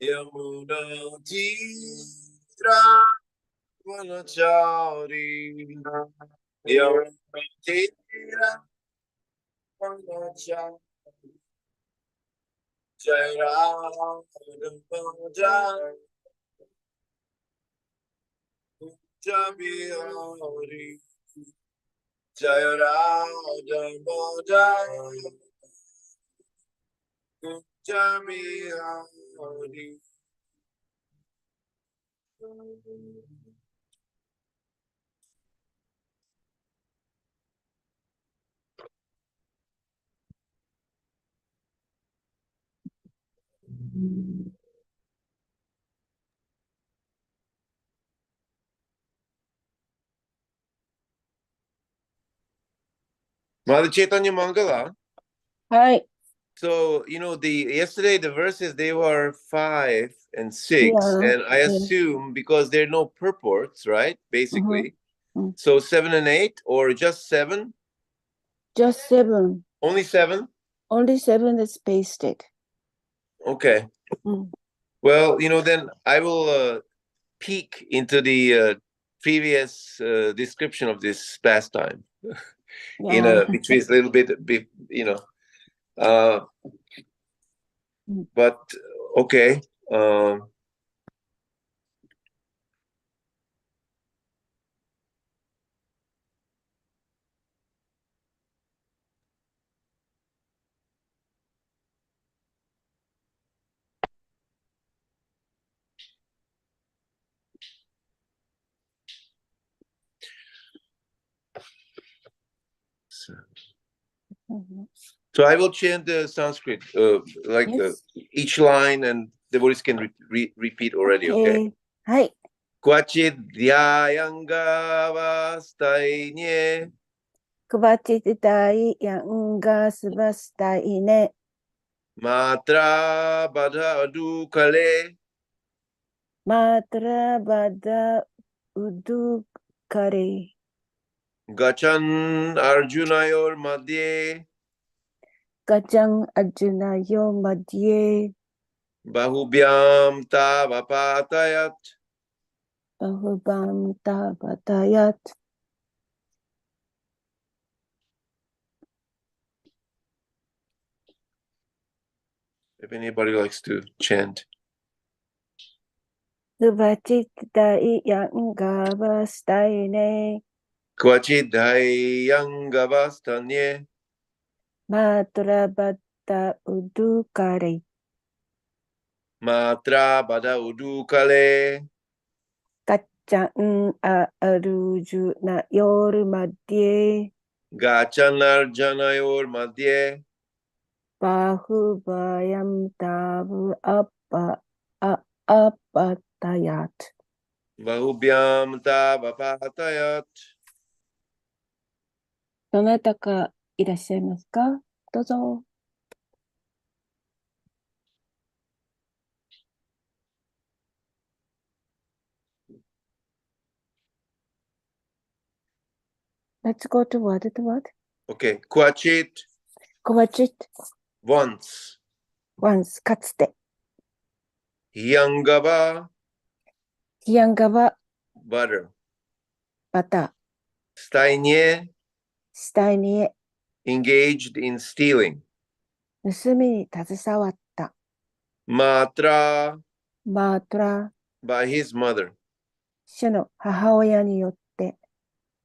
Yamuna Tira Vanachari Yamuna Tira Vanachari Jai Ram Jai Jabihari Jai Ram Jai Jabihari. Mother Chaitanya Mangala. Hi. So, yesterday the verses, they were 5 and 6. Yeah. And I assume because there are no purports, right? Basically. Mm-hmm. So 7 and 8 or just 7? Just 7. Only 7? Only 7 is pasted. Okay. Well, then I will peek into the previous description of this pastime. Which is a little bit, but okay. So I will chant the Sanskrit, each line, and devotees can repeat already. Okay. Hi. Kvachit dhyayangavasthainye. Kvachit dhyayangavasthainye. Matra badha adukale. Matra badha udukare. Gachan arjunayor madhye. Gachan arjunayor madhye. Bahubhyam tavapatayat. Bahubhyam tavapatayat. If anybody likes to chant. Kvachit dhyayangavasthainye. Kvachit dhyayangavasthanye. Matra badha udukare. Matra badha udukale. Gachan arjunayor madhye. Gachan arjunayor madhye. Bahubhyam tavu apatayat. Bahubhyam tavapatayat. どなたかいらっしゃいますか？どうぞ。Let's go to what? Okay. Kvachit. Kvachit. Once. Once. かつて。Hyangava. Hyangava. Butter. Butter. Stainye. Stainye. Engaged in stealing. 盗みに携わった。Matra. Matra. By his mother. 主の母親によって。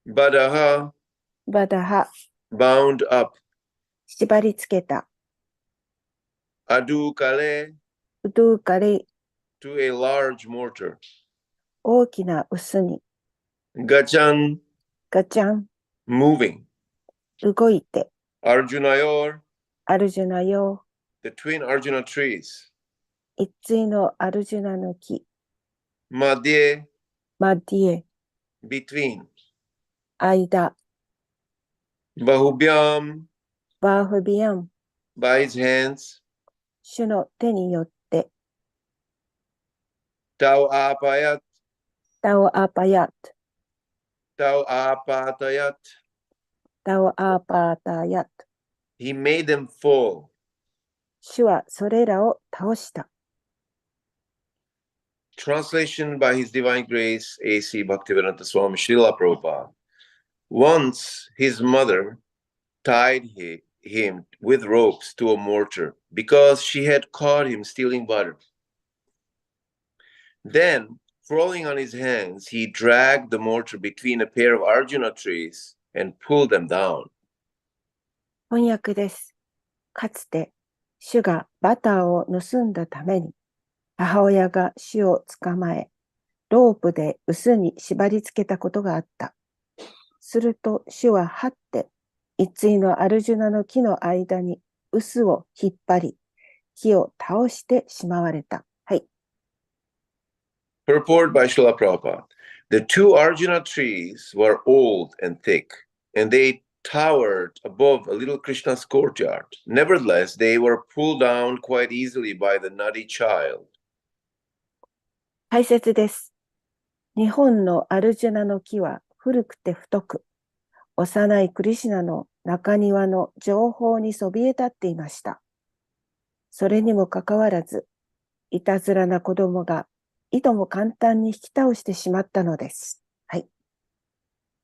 Badaha. Badaha. Bound up. 縛り付けた。Adukale. Udukare. To a large mortar. 大きな臼に。Gachan. Gachan. Moving. 動いて。Arjunayor. Arjunayor. The twin Arjuna trees. 一対のアルジュナの木。Madhye. Madhye. Between. 間。Bahubhyam. Bahubhyam. By his hands. 主の手によって。Tau apayat. Tau apayat. Tau apatayat. Tau apatayat. He made them fall. 主はそれらを倒した。translation by His Divine Grace, A.C. Bhaktivedanta Swami Srila Prabhupada. Once his mother tied him with ropes to a mortar because she had caught him stealing butter. Then, falling on his hands, he dragged the mortar between a pair of Arjuna trees and pulled them down. 翻訳です。かつて、主がバターを盗んだために、母親が主を捕まえ、ロープで臼に縛り付けたことがあった。すると主ははって、一対のアルジュナの木の間に臼を引っ張り、木を倒してしまわれた。はい。Purport by Srila Prabhupada. The two Arjuna trees were old and thick, and they towered above a little Krishna's courtyard. Nevertheless, they were pulled down quite easily by the nutty child. 解説です。日本のアルジュナの木は古くて太く、幼いクリシュナの中庭の上方にそびえ立っていました。それにもかかわらず、いたずらな子供がいとも簡単に引き倒してしまったのです。はい。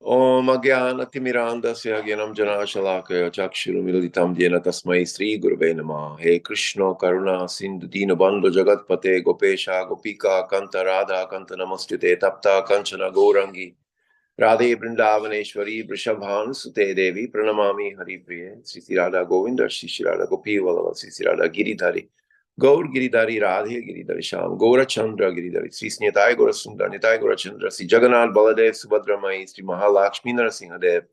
Om Agyana Timirandasya Gyanam Janashalakaya Chakshurumilitam Dhyena Tasmai Sri Gurave Namah. He Krishna Karuna Sindhu Dina Bandhu Jagatpate Gopesha Gopika Kanta Radha Kanta Namastyute Tapta Kanchana Gourangi Radhe Vrindavaneshwari Vrishabhan Sute Devi Pranamami Hari Priye Sri Radha Govinda Sri Radha Gopi Vallabha Sri Radha Giridhari Gaur Giridhari Radhe Giridhari Sham Gaura Chandra Giridhari Sri Nitai Gaura Sundar Nitai Gaura Chandra Sri Jagannath Baladev Subhadramai Sri Mahalakshmi Narasimhadev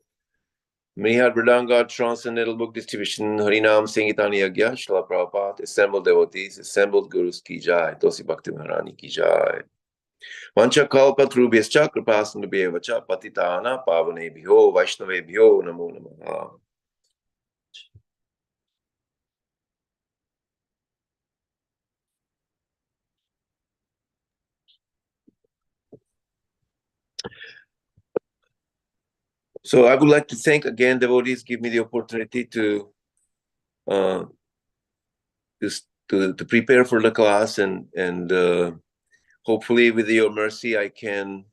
Mrihad Vridanga Transcendental Book Distribution Harinam Singitani Yagya Srila Prabhupada Assembled Devotees Assembled Gurus Ki Jai Tosi Bhakti Maharani Ki Jai Vancha Kalpa Trubhyascha Kripasindubhyevacha Patitana Pavanebhyo Vaishnavebhyo Namo Namaha. So I would like to thank again devotees give me the opportunity to prepare for the class and hopefully with your mercy I can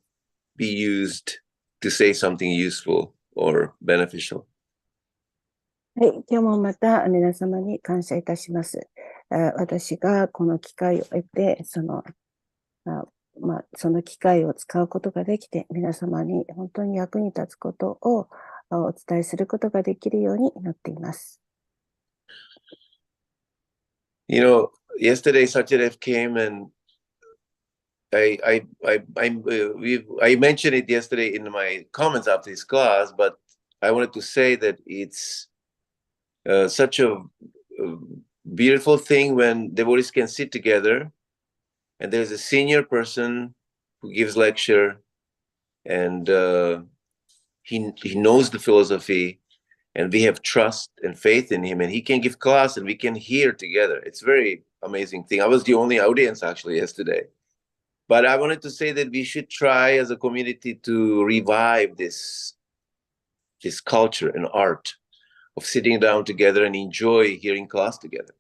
be used to say something useful or beneficial. はい、今日もまた皆様に感謝いたします。私がこの機会を得て、その機会を使うことができて、皆様に本当に役に立つことをお伝えすることができるように祈っています。You know, yesterday Sachadev came and I mentioned it yesterday in my comments after his class, but I wanted to say that it's such a beautiful thing when devotees can sit together and there's a senior person who gives lecture and he knows the philosophy and we have trust and faith in him and he can give class and we can hear together. It's a very amazing thing. I was the only audience actually yesterday. But I wanted to say that we should try as a community to revive this culture and art of sitting down together and enjoy hearing class together.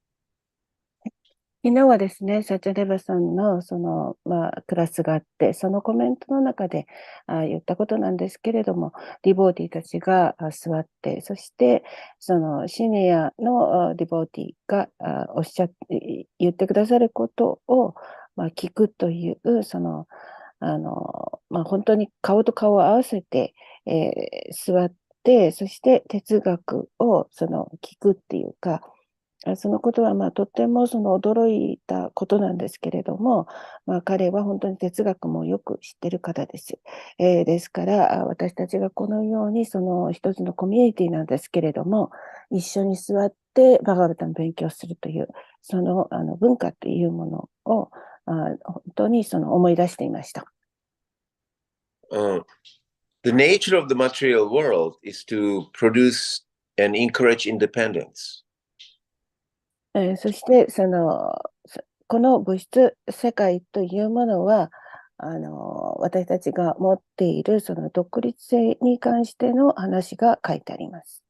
昨日はですね、サチャデバさんのクラスがあって、そのコメントの中で言ったことなんですけれども、ディボーティーたちが座って、そしてそのシニアのディボーティーが言ってくださることを聞くという、本当に顔と顔を合わせて、座って、そして哲学を聞くっていうか、そのことはとっても驚いたことなんですけれども、彼は本当に哲学もよく知っている方です。ですから私たちがこのように一つのコミュニティなんですけれども、一緒に座ってバガバタの勉強するという文化というものを本当に思い出していました。The nature of the material world is to produce and encourage independence. そしてこの物質世界というものは私たちが持っている独立性に関しての話が書いてあります。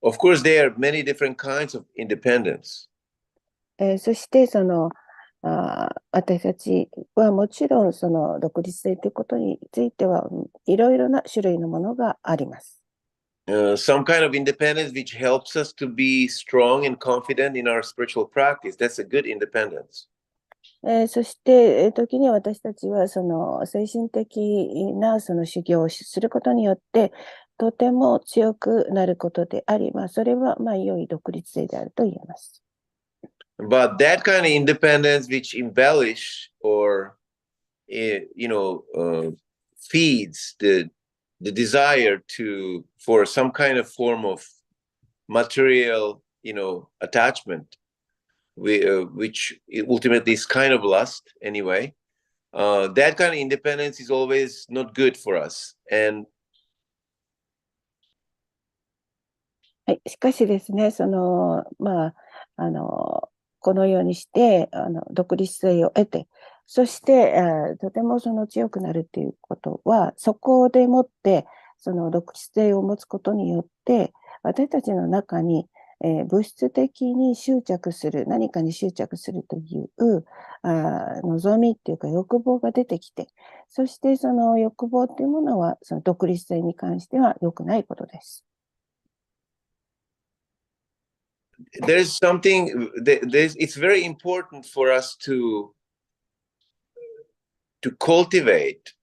Of course, there are many different kinds of independence. そして私たちはもちろんその独立性ということについてはいろいろな種類のものがあります。Some kind of independence which helps us to be strong and confident in our spiritual practice. That's a good independence. そして、時に私たちはその精神的なその修行をすることによってとても強くなることであり、それは良い独立性であると言えます。But that kind of independence which embellish or feeds the desire for some kind of form of material attachment, which ultimately is kind of lust anyway. That kind of independence is always not good for us. And はい、しかしですね、このようにして独立性を得て、そして、とてもその強くなるということは、そこでもってその独立性を持つことによって、私たちの中に、物質的に執着する、何かに執着するという望みっていうか欲望が出てきて、そしてその欲望っていうものは、その独立性に関しては良くないことです。there's something it's very important for us to cultivate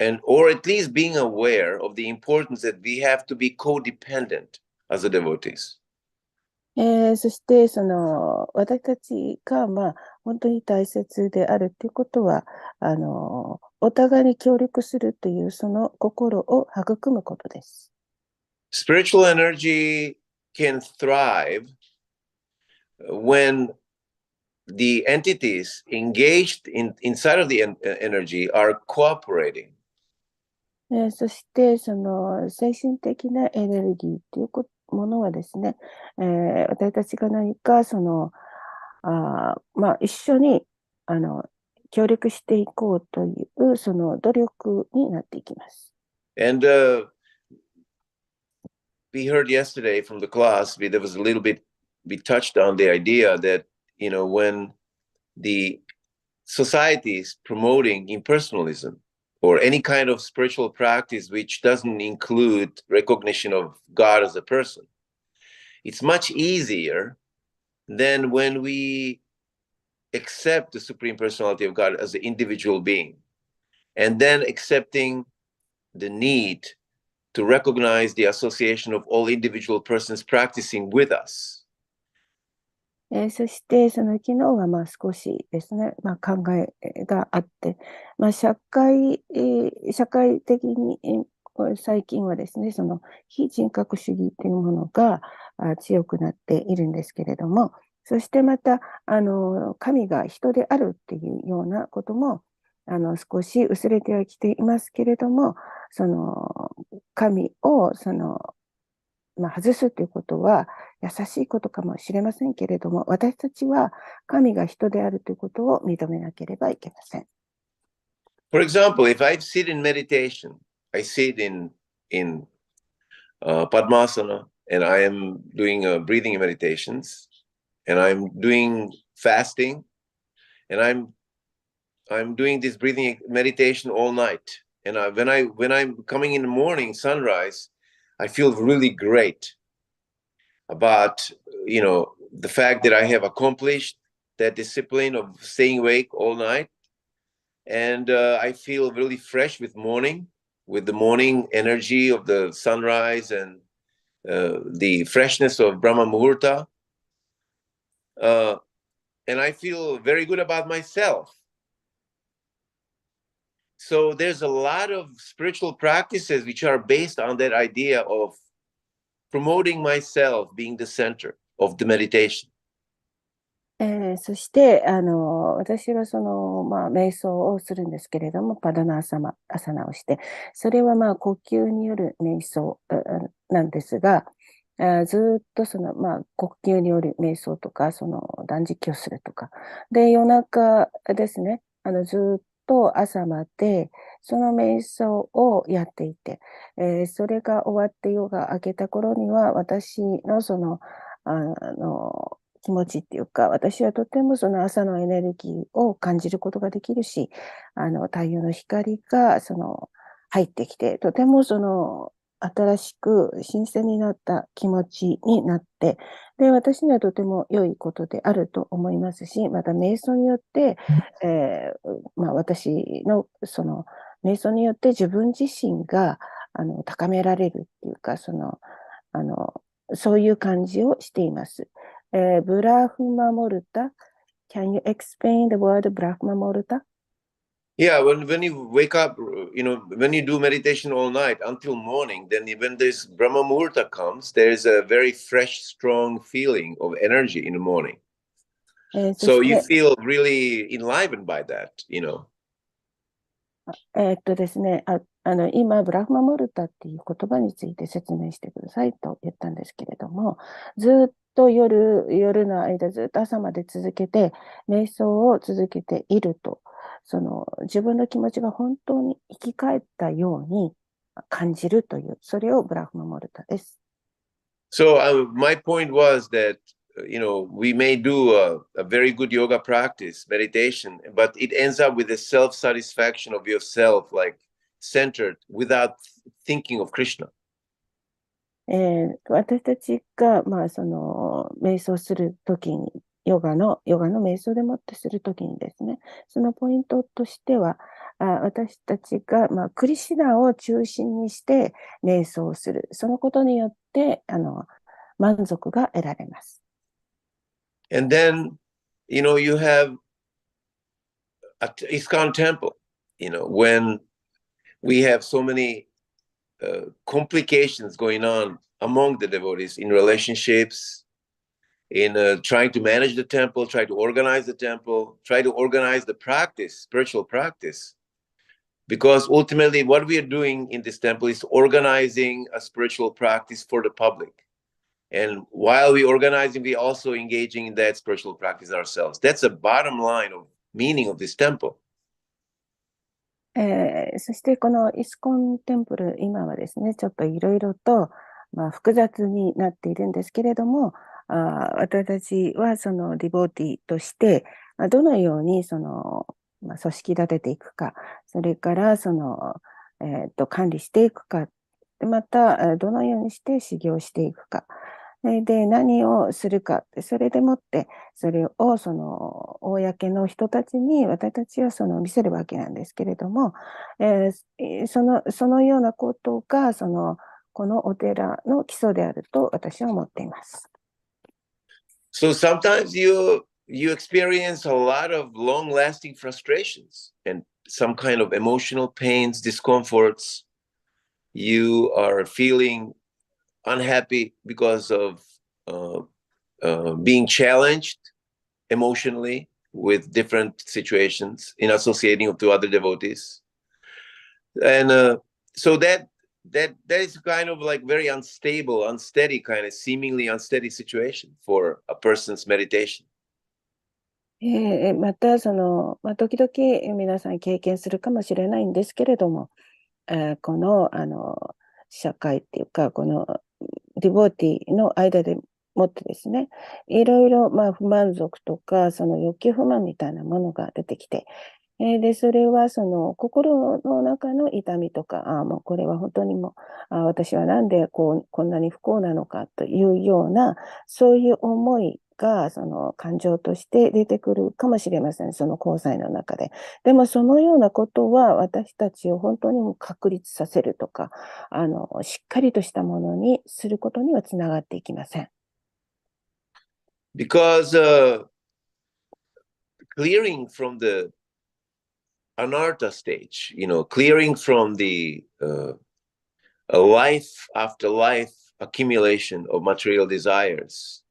and or at least being aware of the importance that we have to be codependent as a devotees. そしてその私たちが本当に大切であるということはお互いに協力するというその心を育むことです。Spiritual energy can thrive when the entities engaged inside of the energy are cooperating. そしてその精神的なエネルギーというものはですね、私たちが何かその一緒に協力していこうというその努力になっていきます。And we heard yesterday from the class, there was a little bit, we touched on the idea that, when the society is promoting impersonalism or any kind of spiritual practice which doesn't include recognition of God as a person, it's much easier than when we accept the Supreme Personality of God as an individual being and then accepting the need to recognize the association of all individual persons practicing with us. そしてその昨日は少しですね、考えがあって、社会的に最近はですね、その非人格主義というものが強くなっているんですけれども、そしてまた神が人であるっていうようなことも少し薄れてはきていますけれども、その神を外すということは優しいことかもしれませんけれども、私たちは神が人であるということを認めなければいけません。For example, if I sit in meditation, I sit in Padmasana, and I am doing breathing meditations, and I'm doing fasting, and I'm doing this breathing meditation all night. And when I'm coming in the morning, sunrise, I feel really great about the fact that I have accomplished that discipline of staying awake all night, and I feel really fresh with the morning energy of the sunrise and the freshness of Brahma Muhurta, and I feel very good about myself. So there's a lot of spiritual practices which are based on that idea of promoting myself being the center of the meditation. そして私は瞑想をするんですけれども、パダナアサナをして、それは呼吸による瞑想なんですが、ずっと呼吸による瞑想とか、断食をするとか、で、夜中ですね、ずっと朝まで、その瞑想をやっていて、それが終わって夜が明けた頃には、私の気持ちっていうか、私はとてもその朝のエネルギーを感じることができるし、太陽の光が入ってきて、とても新しく新鮮になった気持ちになって、で、私にはとても良いことであると思いますし、また瞑想によって、私の瞑想によって自分自身が高められるっていうか、あの、そういう感じをしています。ブラフマモルタ Can you explain the word ブラフマモルタ Yeah, when you wake up, when you do meditation all night until morning, then when this Brahma Muhurta comes, there's a very fresh, strong feeling of energy in the morning. そ So し you て、feel really enlivened by that. ですね、今、ブラフマモルタっていう言葉について説明してくださいと言ったんですけれども、ずっと夜の間、ずっと朝まで続けて、瞑想を続けていると、自分の気持ちが本当に生き返ったように感じるという、それをブラフマモルタです。So my point was that we may do a very good yoga practice, meditation, but it ends up with the self-satisfaction of yourself, like centered, without thinking of Krishna. 私たちが、瞑想するときに、ヨガの瞑想でもってするときにですね、そのポイントとしては、私たちが、クリシュナを中心にして瞑想する。そのことによって、満足が得られます。And then, you have an ISKCON temple, when we have so many complications going on among the devotees in relationships, in trying to manage the temple, try to organize the temple, try to organize the practice, spiritual practice. Because ultimately, what we are doing in this temple is organizing a spiritual practice for the public. And while we're organizing, we're also engaging in that spiritual practice ourselves. That's the bottom line of meaning of this temple. そしてこのイスコンテンプル、今はですね、ちょっといろいろと、複雑になっているんですけれども、私たちはそのディボーティーとして、どのように組織立てていくか、それから管理していくか、またどのようにして修行していくか、で何をするか、それでもってそれを公の人たちに私たちは見せるわけなんですけれども、そのようなことがこのお寺の基礎であると私は思っています。So sometimes you experience a lot of long-lasting frustrations and some kind of emotional pains, discomforts. You are feeling unhappy because of being challenged emotionally with different situations in associating to other devotees, and so that is kind of like very unstable, unsteady, kind of seemingly unsteady situation for a person's meditation. また時々皆さん経験するかもしれないんですけれども、この社会っていうかこのディボーティの間でもってですね、いろいろ不満足とか欲求不満みたいなものが出てきて、でそれは心の中の痛みとか、もうこれは本当にもう私はなんでこんなに不幸なのかというような、そういう思いが感情として出てくるかもしれません、その交際の中で。でもそのようなことは私たちを本当にも確立させるとか、しっかりとしたものにすることにはつながっていきません。Because clearing from the anartha stage, clearing from the a life after life accumulation of material desires,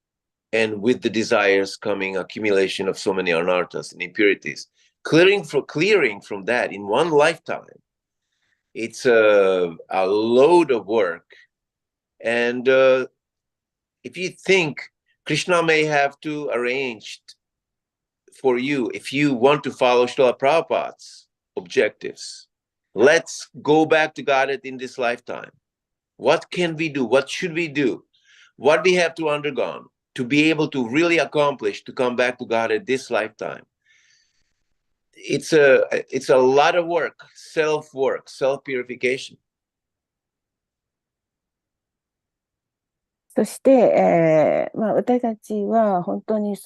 and with the desires coming accumulation of so many anarthas and impurities. Clearing from that in one lifetime, it's a load of work. And if you think Krishna may have to arrange for you, if you want to follow Srila Prabhupada's objectives, let's go back to Godhead in this lifetime. What can we do? What should we do? What we have to undergo to be able to really accomplish to come back to God at this lifetime. It's a lot of work, self-purification. そして、私たちは本当に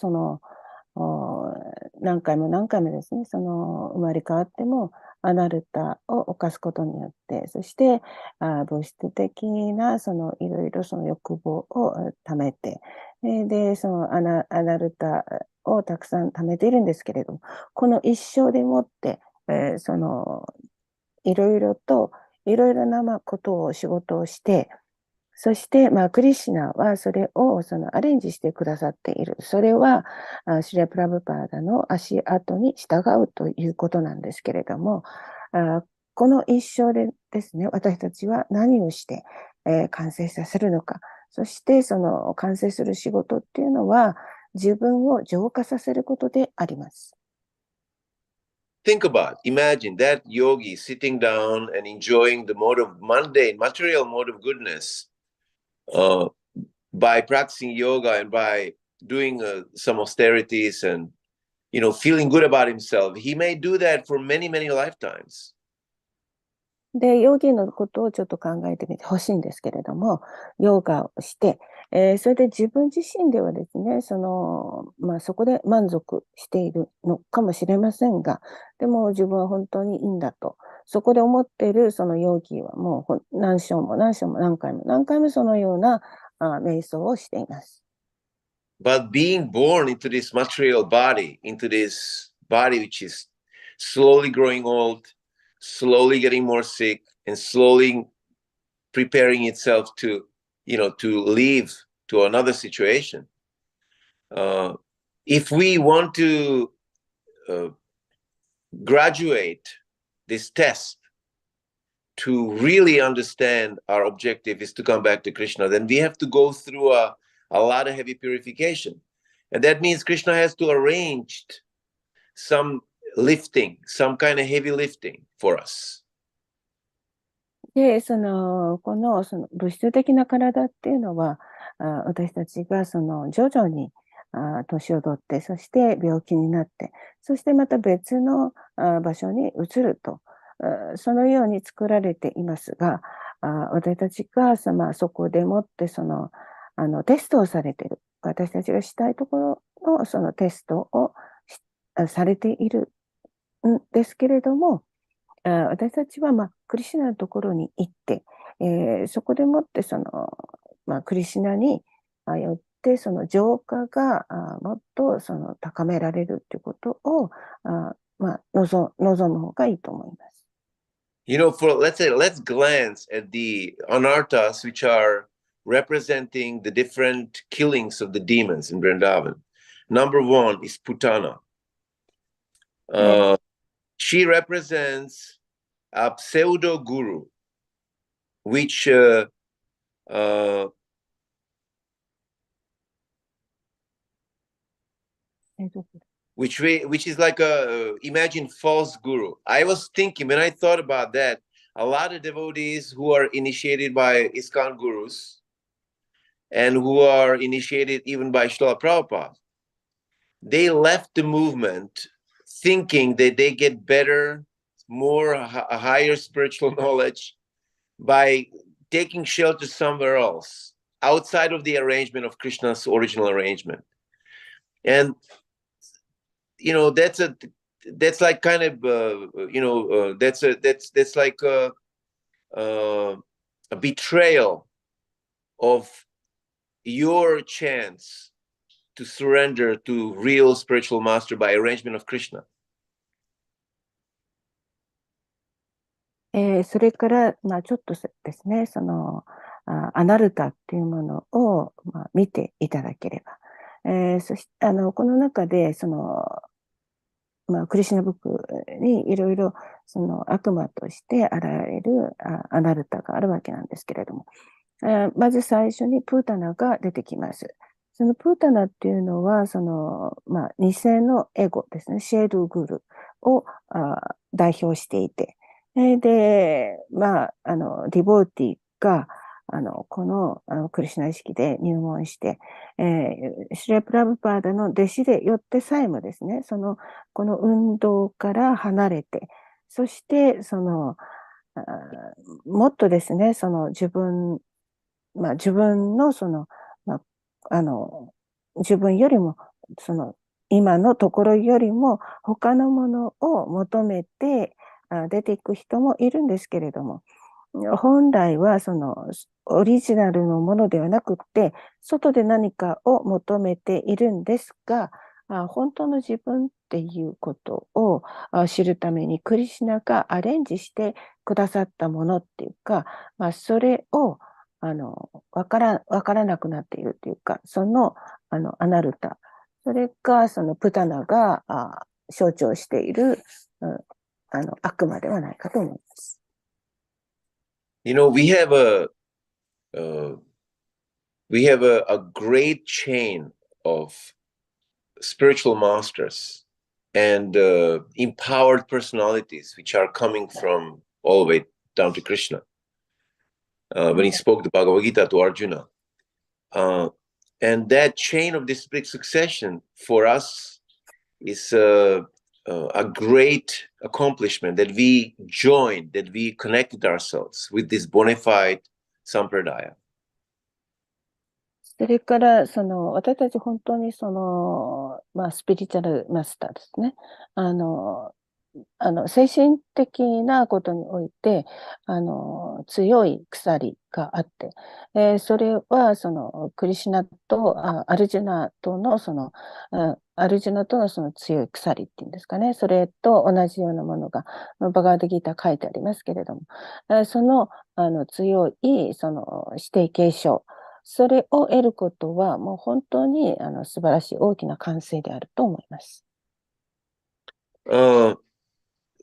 何回も何回もですね、生まれ変わってもアナルタを犯すことによって、そして物質的ないろいろ欲望を貯めて、で、アナルタをたくさん貯めているんですけれども、この一生でもって、いろいろなことを仕事をして、そして、クリシュナはそれをアレンジしてくださっている。それは、シュリア・プラブパーダの足跡に従うということなんですけれども、この一生でですね、私たちは何をして、完成させるのか。そして、完成する仕事っていうのは、自分を浄化させることであります。Think about, imagine that yogi sitting down and enjoying the mode of mundane, material mode of goodness. By practicing yoga and by doing some austerities and feeling good about himself, he may do that for many, many lifetimes. で、ヨギのことをちょっと考えてみてほしいんですけれども、ヨガをして、それで自分自身ではですね、そこで満足しているのかもしれませんが、でも自分は本当にいいんだと、そこで思っているそのヨギはもう何章も何章も何回もそのような瞑想をしています。But being born into this material body, into this body which is slowly growing old, slowly getting more sick, and slowly preparing itself to leave to another situation. If we want to graduate this test to really understand our objective is to come back to Krishna, then we have to go through a lot of heavy purification. And that means Krishna has to arrange some lifting, some kind of heavy lifting for us. で、この物質的な体っていうのは、私たちが徐々に年を取って、そして病気になって、そしてまた別の場所に移ると、そのように作られていますが、私たちがそこでもってテストをされている、私たちがしたいところのそのテストをされているんですけれども、私たちは、クリシュナのところに行って、そこでもってクリシュナによって浄化がもっと高められるということを望む方がいいと思います。Let's glance at the anarthas which are representing the different killings of the demons in Vrindavan. Number one is Putana. She represents a pseudo guru, which is like imagine false guru. I was thinking when I thought about that, a lot of devotees who are initiated by ISKCON gurus and who are initiated even by Srila Prabhupada, they left the movement thinking that they get better, a higher spiritual knowledge by taking shelter somewhere else, outside of the arrangement of Krishna's original arrangement. And that's like kind of that's like a betrayal of your chance to surrender to real spiritual master by arrangement of Krishna. それから、ちょっとですね、アナルタっていうものを、見ていただければ。そしてこの中でクリシュナブックにいろいろ悪魔として現れるアナルタがあるわけなんですけれども、まず最初にプータナが出てきます。そのプータナっていうのは偽のエゴですね、シェールグルを代表していて、で、ディボーティがこの、クリシュナ意識で入門して、シュレ・プラブパーダの弟子でよってさえもですね、この運動から離れて、そして、もっとですね、自分のまあ、自分よりも、今のところよりも他のものを求めて出ていく人もいるんですけれども、本来はオリジナルのものではなくって、外で何かを求めているんですが、本当の自分っていうことを知るためにクリシュナがアレンジしてくださったものっていうか、それをわからなくなっているというか、アナルタ、それがプタナが象徴している、悪魔ではないかと思います。We have a great chain of spiritual masters and empowered personalities which are coming from all the way down to Krishna. When he spoke the Bhagavad Gita to Arjuna. And that chain of disciplic succession for us is a great accomplishment that we joined, that we connected ourselves with this bona fide sampradaya. それから、私たち本当にスピリチュアルマスターですね。精神的なことにおいて、強い鎖があって、それは、クリシュナとアルジュナとの強い鎖っていうんですかね。それと同じようなものが、バガードギーター書いてありますけれども、強い、指定継承、それを得ることは、もう本当に素晴らしい大きな完成であると思います。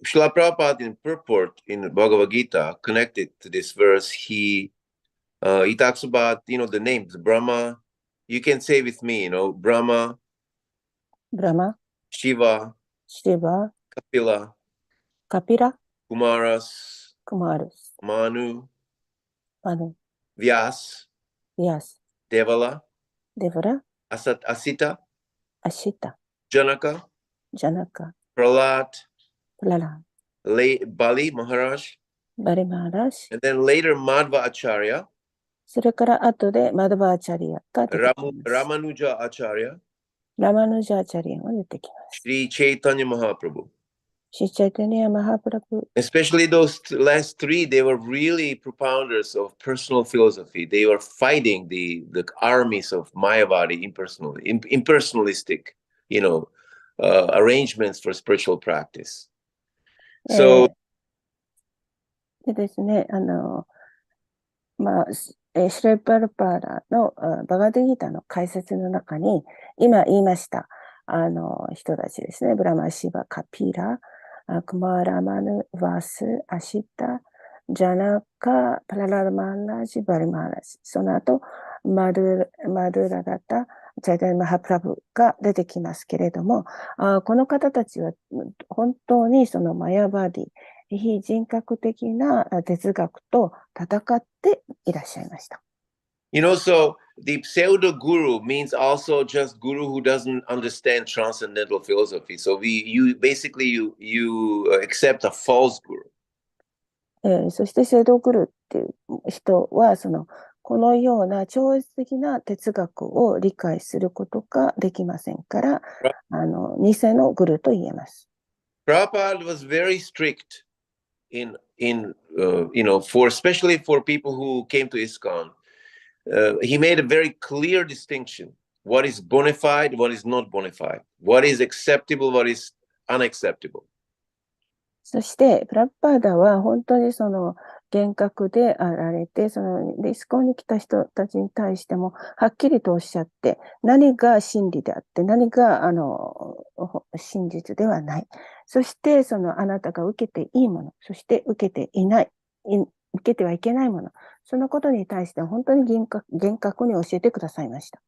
Srila Prabhupada in purport in the Bhagavad Gita, connected to this verse, he talks about, the names, Brahma. You can say with me, Brahma, Shiva, Kapila, Kumaras, Manu, Vyas, Devala, Asita, Janaka, Prahlad, Bali Maharaj, and then later Madhva Acharya, それから後でマドバアチャリアが出てきます。Ramanuja Acharya, ラマヌジャアチャリアが出てきます。Sri Chaitanya Mahaprabhu. Sri Chaitanya Mahaprabhu. Especially those last three, they were really propounders of personal philosophy. They were fighting the armies of Mayavadi impersonalistic, arrangements for spiritual practice. So, でですね、シュレッパルパーラのバガディギータの解説の中に、今言いました、人たちですね、ブラマシバ、カピラ、クマラマヌ、ワス、アシタ、ジャナカ、パララマンラジ、バリマーラジ、その後、マドゥラダタ、チャイタニマハプラブが出てきますけれども、この方たちは本当にそのマヤバディ、非人格的な哲学と戦っていらっしゃいました。so the pseudo guru means also just guru who doesn't understand transcendental philosophy. So you accept a false guru. そしてセドグルっていう人はこのような超越的な哲学を理解することができませんから、偽のグルと言えます。Prabhupada was very strict especially for people who came to ISKCON. He made a very clear distinction. What is bona fide, what is not bona fide. What is acceptable, what is unacceptable. そして、プラッパーダは本当に厳格であられて、イスコンに来た人たちに対しても、はっきりとおっしゃって、何が真理であって、何が真実ではない。そして、あなたが受けていいもの、そして受けていない、受けてはいけないもの、そのことに対して本当に厳格に教えてくださいました。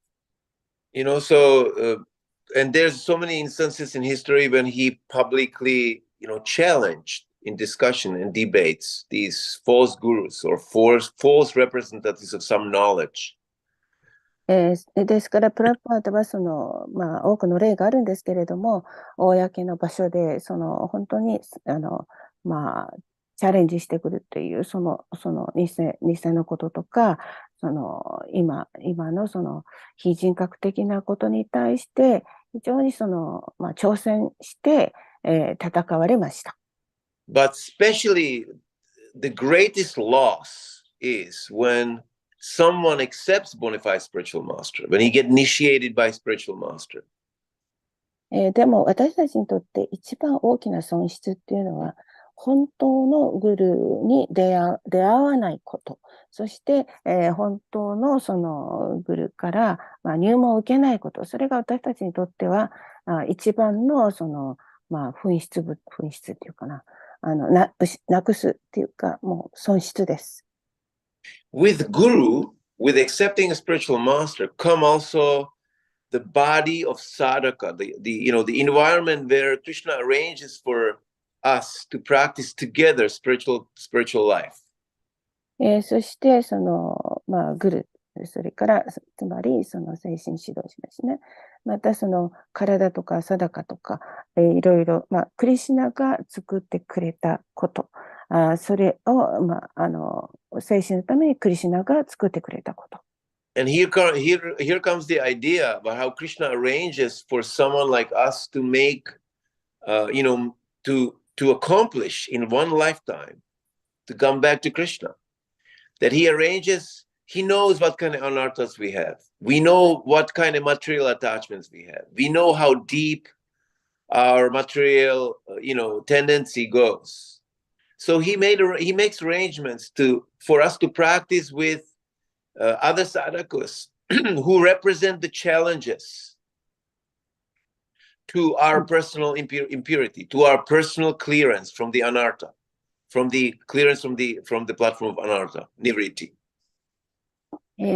And there's so many instances in history when he publicly challenged in discussion and debates, these false gurus or false representatives of some knowledge. ですから、プラプパートは多くの例があるんですけれども、公の場所で本当にチャレンジしてくるという偽のこととか、今の非人格的なことに対して、非常に挑戦して、戦われました。But especially the greatest loss is when someone accepts bona fide spiritual master, when he gets initiated by spiritual master. でも私たちにとって一番大きな損失っていうのは、本当のグルーに出会わないこと、そして、本当のグルーから入門を受けないこと、それが私たちにとっては一番の紛失っていうかな、なくすっていうか、もう損失です。With guru, with accepting a spiritual master, come also the body of sadhaka, the environment where Krishna arranges for us to practice together spiritual life. そしてグル、それからつまり精神指導者ですね。また体とか定かとか、いろいろ、クリシュナが作ってくれたこと、それを、精神のためにクリシュナが作ってくれたこと。And here comes the idea about how Krishna arranges for someone like us to make, to accomplish in one lifetime, to come back to Krishna. That he arranges, he knows what kind of anarthas we have. We know what kind of material attachments we have. We know how deep our material, tendency goes. So he makes arrangements for us to practice with other sadhakas who represent the challenges to our personal impurity, to our personal clearance from the anartha, from the clearance from the platform of anartha, nivritti.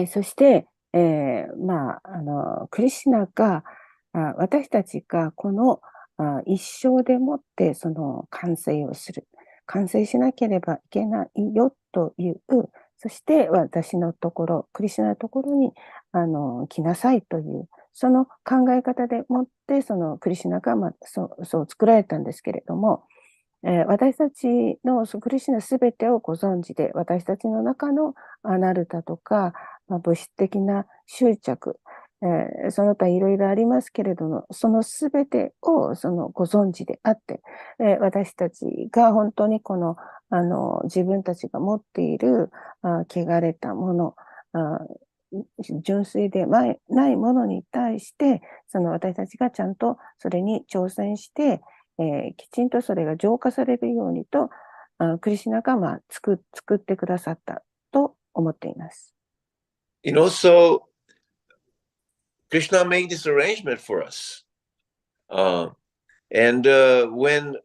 そして、クリシュナが私たちがこの一生でもって完成をする、完成しなければいけないよという、そして私のところ、クリシュナのところに来なさいという、その考え方でもってクリシュナがそう作られたんですけれども、私たちのクリシュナすべてをご存知で、私たちの中のアナルタとか、物質的な執着、その他いろいろありますけれども、そのすべてをご存知であって、私たちが本当に自分たちが持っている汚れたもの、純粋でないものに対して、私たちがちゃんとそれに挑戦して、きちんとそれが浄化されるようにと、クリシュナが作ってくださったと思っています。So Krishna made this arrangement for us. And when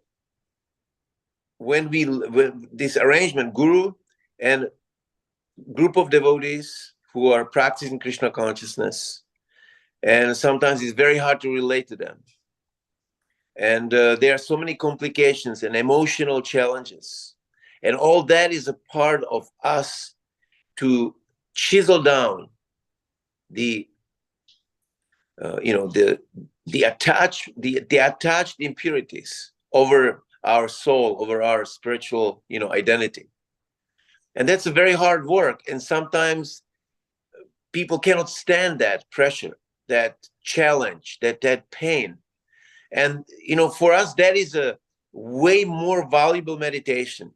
this arrangement, Guru and group of devotees who are practicing Krishna consciousness, and sometimes it's very hard to relate to them. And there are so many complications and emotional challenges. And all that is a part of us to chisel down the attached impurities over our soul, over our spiritual, identity. And that's a very hard work. And sometimes people cannot stand that pressure, that challenge, that pain. And, for us, that is a way more valuable meditation,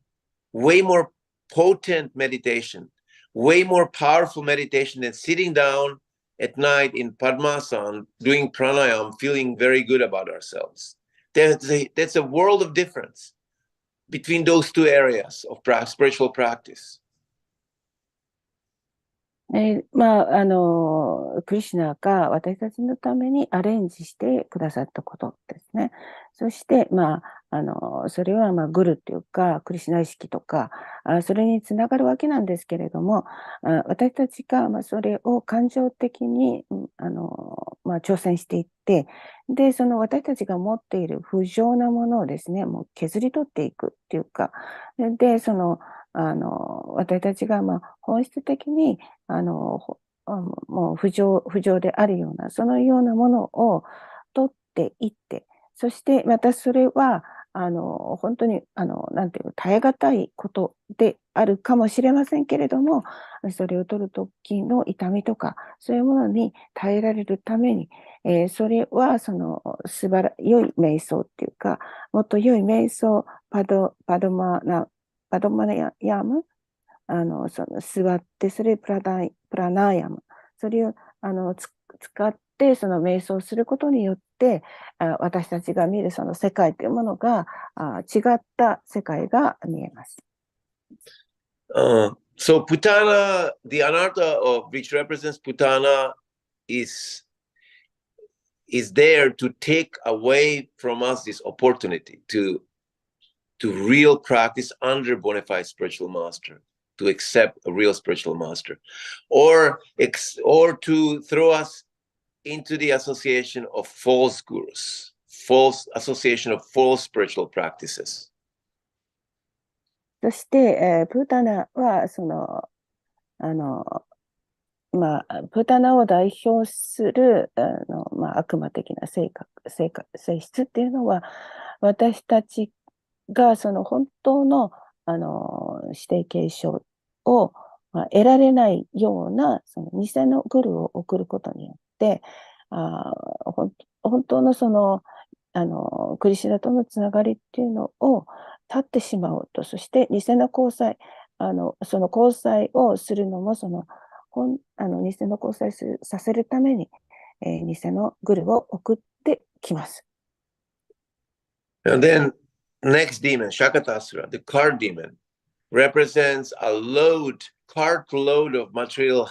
way more potent meditation, way more powerful meditation than sitting down at night in Padmasana, doing pranayam, feeling very good about ourselves. That's a world of difference between those two areas of spiritual practice. クリシュナが私たちのためにアレンジしてくださったことですね。そして、それはグルっていうか、クリシュナ意識とか、それにつながるわけなんですけれども、私たちがそれを感情的に挑戦していって、で、その私たちが持っている不浄なものをですね、もう削り取っていくっていうか、で、私たちが本質的にもう不浄であるような、そのようなものを取っていって、そしてまたそれは、本当に、なんていう、耐え難いことであるかもしれませんけれども、それを取るときの痛みとか、そういうものに耐えられるために、それは、良い瞑想っていうか、もっと良い瞑想、パドマヤム、座って、それプラナーヤム、それを使って、その瞑想することによって、私たちが見るその世界というものが違った世界が見えます。So Putana, the anartha of which represents Putana is there to take away from us this opportunity to real practice under bona fide spiritual master, to accept a real spiritual master, or to throw us into the association of false gurus, false association of false spiritual practices. そして、プータナはプタナを代表する悪魔的な性質っていうのは、私たちがその本当の指定継承を得られないようなその偽のグルを送ることによって、本当のクリシュナとのつながりっていうのを断ってしまおうと、そして偽の交際、その交際をするのも偽の交際させるために、偽のグルを送ってきます。And then next demon, Shakatasura, the cart demon, represents a cartload of material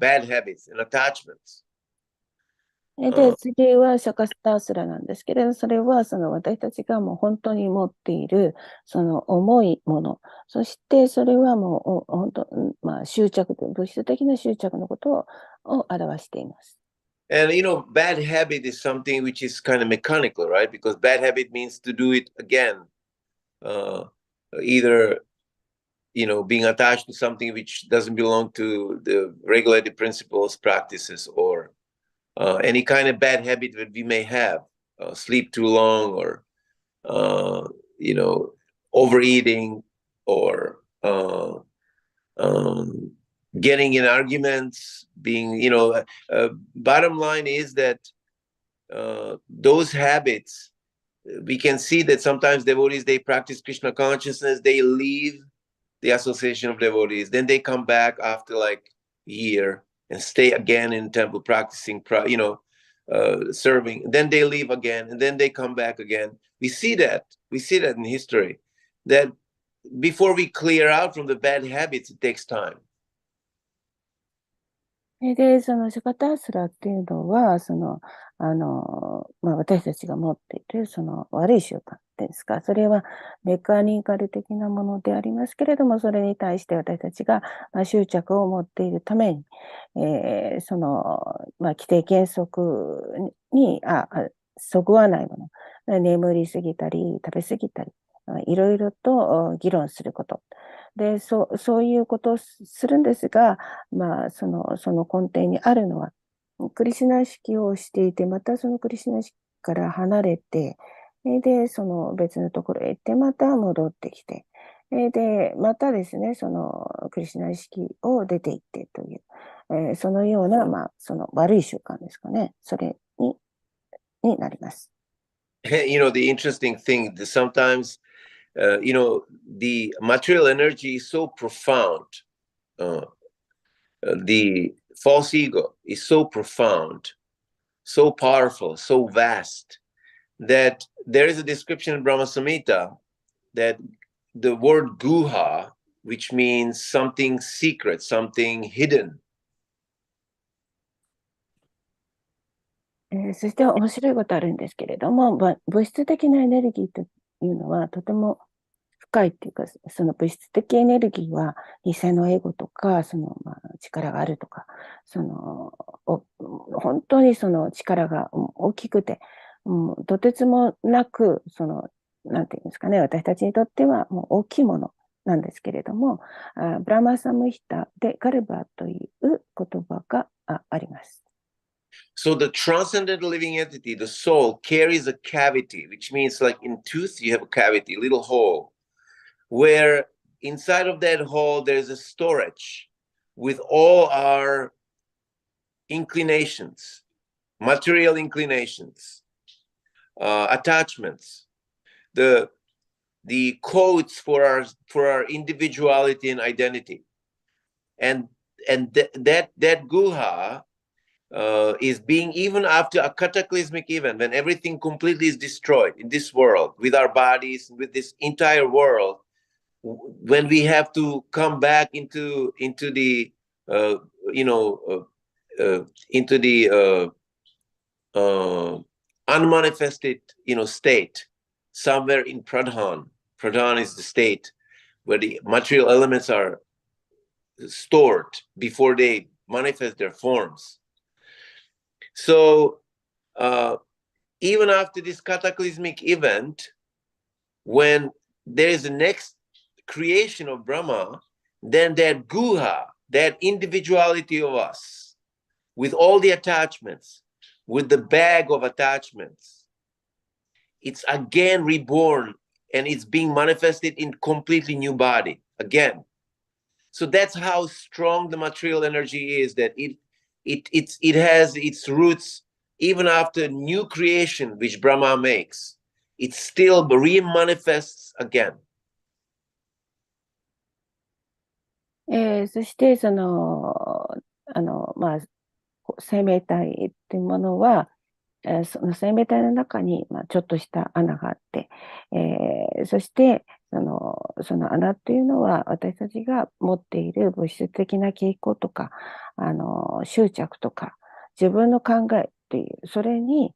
bad habits and attachments. で、次はシャカスタースラなんですけれど、それは私たちがもう本当に持っているその重いもの、そしてそれはもう本当、執着、物質的な執着のことを表しています。And bad habit is something which is kind of mechanical, right? Because bad habit means to do it again, either being attached to something which doesn't belong to the regulated principles, practices, or any kind of bad habit that we may have, sleep too long, or overeating, or getting in arguments, being bottom line is that those habits, we can see that sometimes devotees, they practice Krishna consciousness, they leave the association of devotees, then they come back after like a year and stay again in temple practicing, serving. Then they leave again, and then they come back again. We see that in history, that before we clear out from the bad habits, it takes time. で、そのシャカタースラっていうのは、私たちが持っているその悪い習慣ですか、それはメカニカル的なものでありますけれども、それに対して私たちが執着を持っているために、規定原則にそぐわないもの、眠りすぎたり、食べすぎたり、いろいろと議論すること。で、そういうことをするんですが、その根底にあるのは、クリシュナ意識をしていて、またそのクリシュナ意識から離れて、で、その別のところへ行って、また戻ってきて、で、またですね、そのクリシュナ意識を出ていってという、そのような、その悪い習慣ですかね、それになります。The interesting thing that sometimes the material energy is so profound. The false ego is so profound, so powerful, so vast, that there is a description in Brahma Samhita that the word guha, which means something secret, something hidden, そして面白いことあるんですけれども、物質的なエネルギーというのはとても深いっていうか、その物質的エネルギーは偽のエゴとか、力があるとか、本当にその力が大きくて、とてつもなく、なんていうんですかね、私たちにとってはもう大きいものなんですけれども、ブラマサムヒタでガルバという言葉があります。So the transcendental living entity, the soul, carries a cavity, which means like in tooth, you have a cavity, a little hole, where inside of that hole, there's a storage with all our inclinations, material inclinations, attachments, the codes for our individuality and identity. And that guha is being, even after a cataclysmic event, when everything completely is destroyed in this world, with our bodies, with this entire world, when we have to come back into the into the unmanifested state, somewhere in Pradhan. Pradhan is the state where the material elements are stored before they manifest their forms. So even after this cataclysmic event, when there is the next creation of Brahma, then that guha, that individuality of us, with all the attachments, with the bag of attachments, it's again reborn, and it's being manifested in completely new body again. So that's how strong the material energy is, that it has its roots even after new creation which Brahma makes. It still re-manifests again. そして生命体っていうものは、その生命体の中に、ちょっとした穴があって、そしてその穴っていうのは私たちが持っている物質的な傾向とか執着とか自分の考えっていうそれに、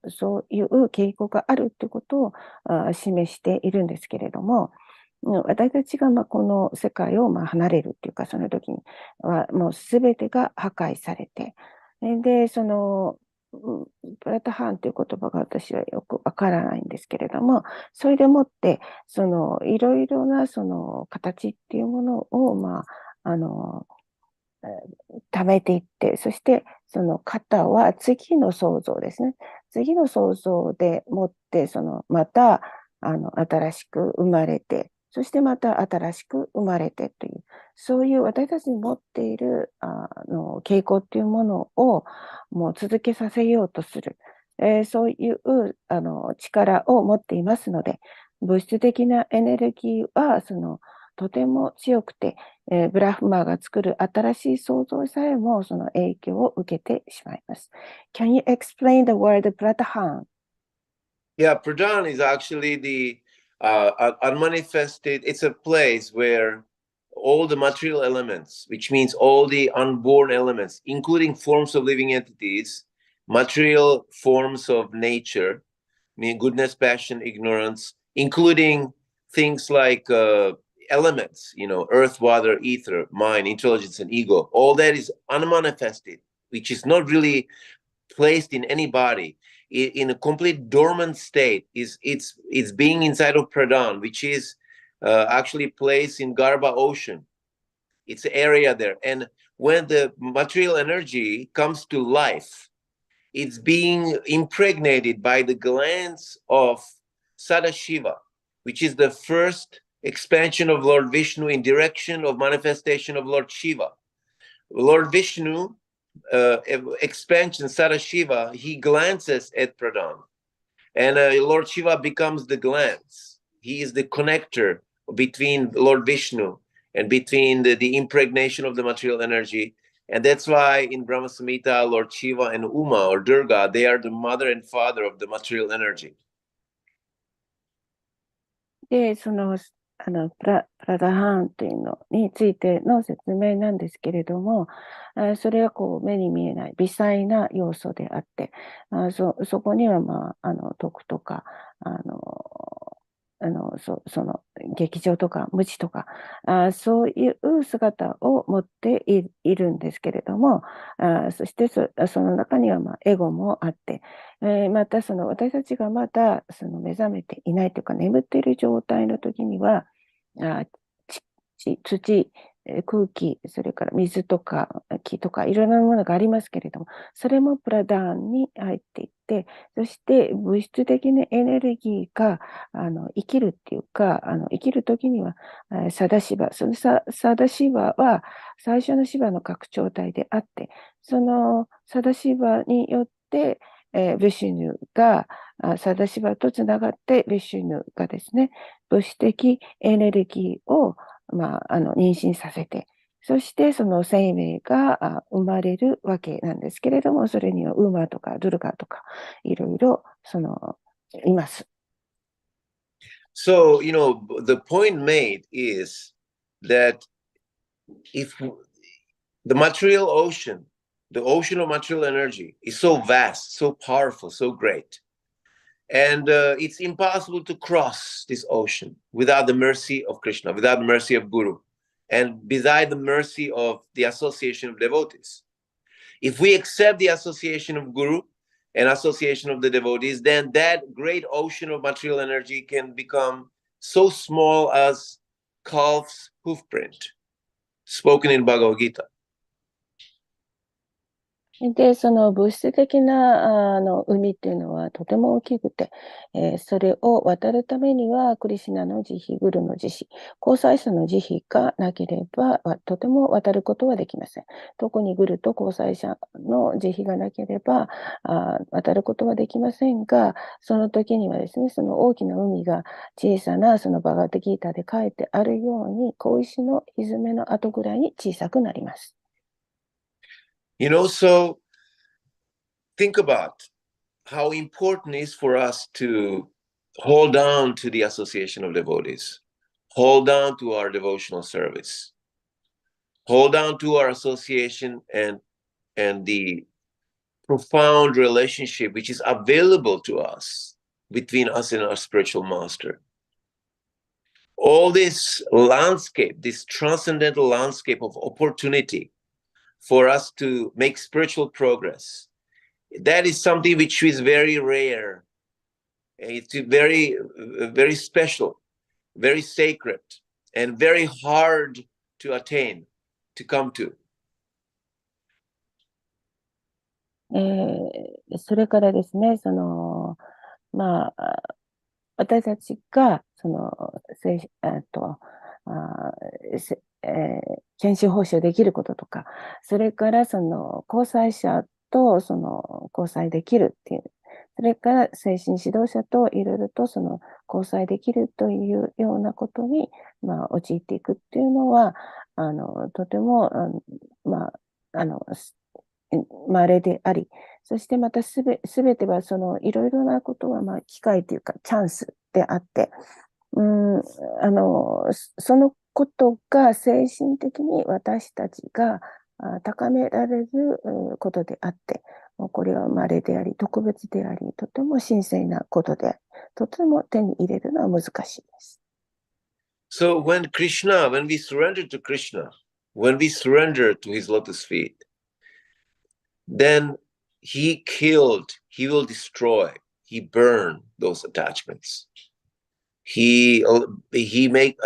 そういう傾向があるってことを示しているんですけれども、私たちがこの世界を離れるっていうか、その時にはもう全てが破壊されて、で、プラタハンという言葉が私はよくわからないんですけれども、それでもって、いろいろな形っていうものを、貯めていって、そしてその型は次の創造ですね。次の創造でもって、また新しく生まれて、そしてまた新しく生まれてという、そういう私たちに持っている傾向っていうものをもう続けさせようとする、そういう力を持っていますので、物質的なエネルギーはとても強くて、ブラフマーが作る新しい創造さえもその影響を受けてしまいます。Can you explain the word Pratahan? Yeah, Pradhan is actually the unmanifested. It's a place where all the material elements, which means all the unborn elements, including forms of living entities, material forms of nature, meaning goodness, passion, ignorance, including things like elements, earth, water, ether, mind, intelligence, and ego. All that is unmanifested, which is not really placed in any body, in a complete dormant state. It's being inside of Pradhan, which is actually placed in Garba Ocean. It's an area there. And when the material energy comes to life, it's being impregnated by the glands of Sadashiva, which is the first expansion of Lord Vishnu in direction of manifestation of Lord Shiva. Lord Vishnu, expansion Sadashiva, he glances at Pradhan. And Lord Shiva becomes the glance. He is the connector between Lord Vishnu and between the impregnation of the material energy. And that's why in Brahma Samhita, Lord Shiva and Uma or Durga, they are the mother and father of the material energy. で、プラダハーンというのについての説明なんですけれども、それはこう目に見えない微細な要素であって、そこには、徳とか、その劇場とか無知とか、そういう姿を持っているんですけれども、そしてその中にはエゴもあって、またその私たちがまだその目覚めていないというか眠っている状態の時には、土、空気、それから水とか木とかいろんなものがありますけれども、それもプラダーンに入っていって、そして物質的なエネルギーが生きるっていうか、生きる時には、サダシバ、そのサダシバは最初のシバの拡張体であって、そのサダシバによって、ヴィシュヌがサダシバとつながってヴィシュヌがですね、物質的エネルギーを、妊娠させて、そしてその生命が生まれるわけなんですけれども、それにはウーマとかドゥルガとかいろいろいます。So, the point made is that if the material ocean, the ocean of material energy is so vast, so powerful, so great, and it's impossible to cross this ocean without the mercy of Krishna, without the mercy of Guru, and without the mercy of the association of devotees. If we accept the association of Guru and association of the devotees, then that great ocean of material energy can become so small as calf's hoofprint, spoken in Bhagavad Gita. で、その物質的な海っていうのはとても大きくて、それを渡るためにはクリシナの慈悲、グルの慈悲、交際者の慈悲がなければとても渡ることはできません。特にグルと交際者の慈悲がなければ渡ることはできませんが、その時にはですね、その大きな海が小さなそのバガバットギーターで書いてあるように、小石のひめの跡ぐらいに小さくなります。So think about how important it is for us to hold on to the association of devotees, hold on to our devotional service, hold on to our association and the profound relationship which is available to us between us and our spiritual master. All this landscape, this transcendental landscape of opportunity for us to make spiritual progress, that is something which is very rare. It's very, very special, very sacred, and very hard to attain, to come to. それからですね、私たちが、研修報酬できることとか、それから交際者と交際できるっていう、それから精神指導者といろいろと交際できるというようなことに、陥っていくっていうのは、とても、稀であり、そしてまたすべてはいろいろなことは機会というかチャンスであって、そのことが精神的に私たちが高められることであって、これは稀であり、特別であり、とても神聖なことで、とても手に入れるのは難しいです。So when we surrender to Krishna, when we surrender to his lotus feet, then he will destroy, he burn those attachments. He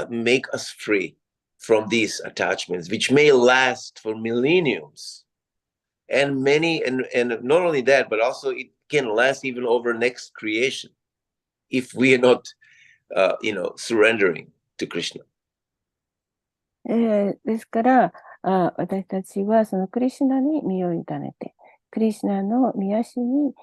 make us free from these attachments, which may last for millenniums. And not only that, but also it can last even over next creation if we are not, surrendering to Krishna. ですから、私たちはそのクリシュナに身を委ねて、クリシュナの御足に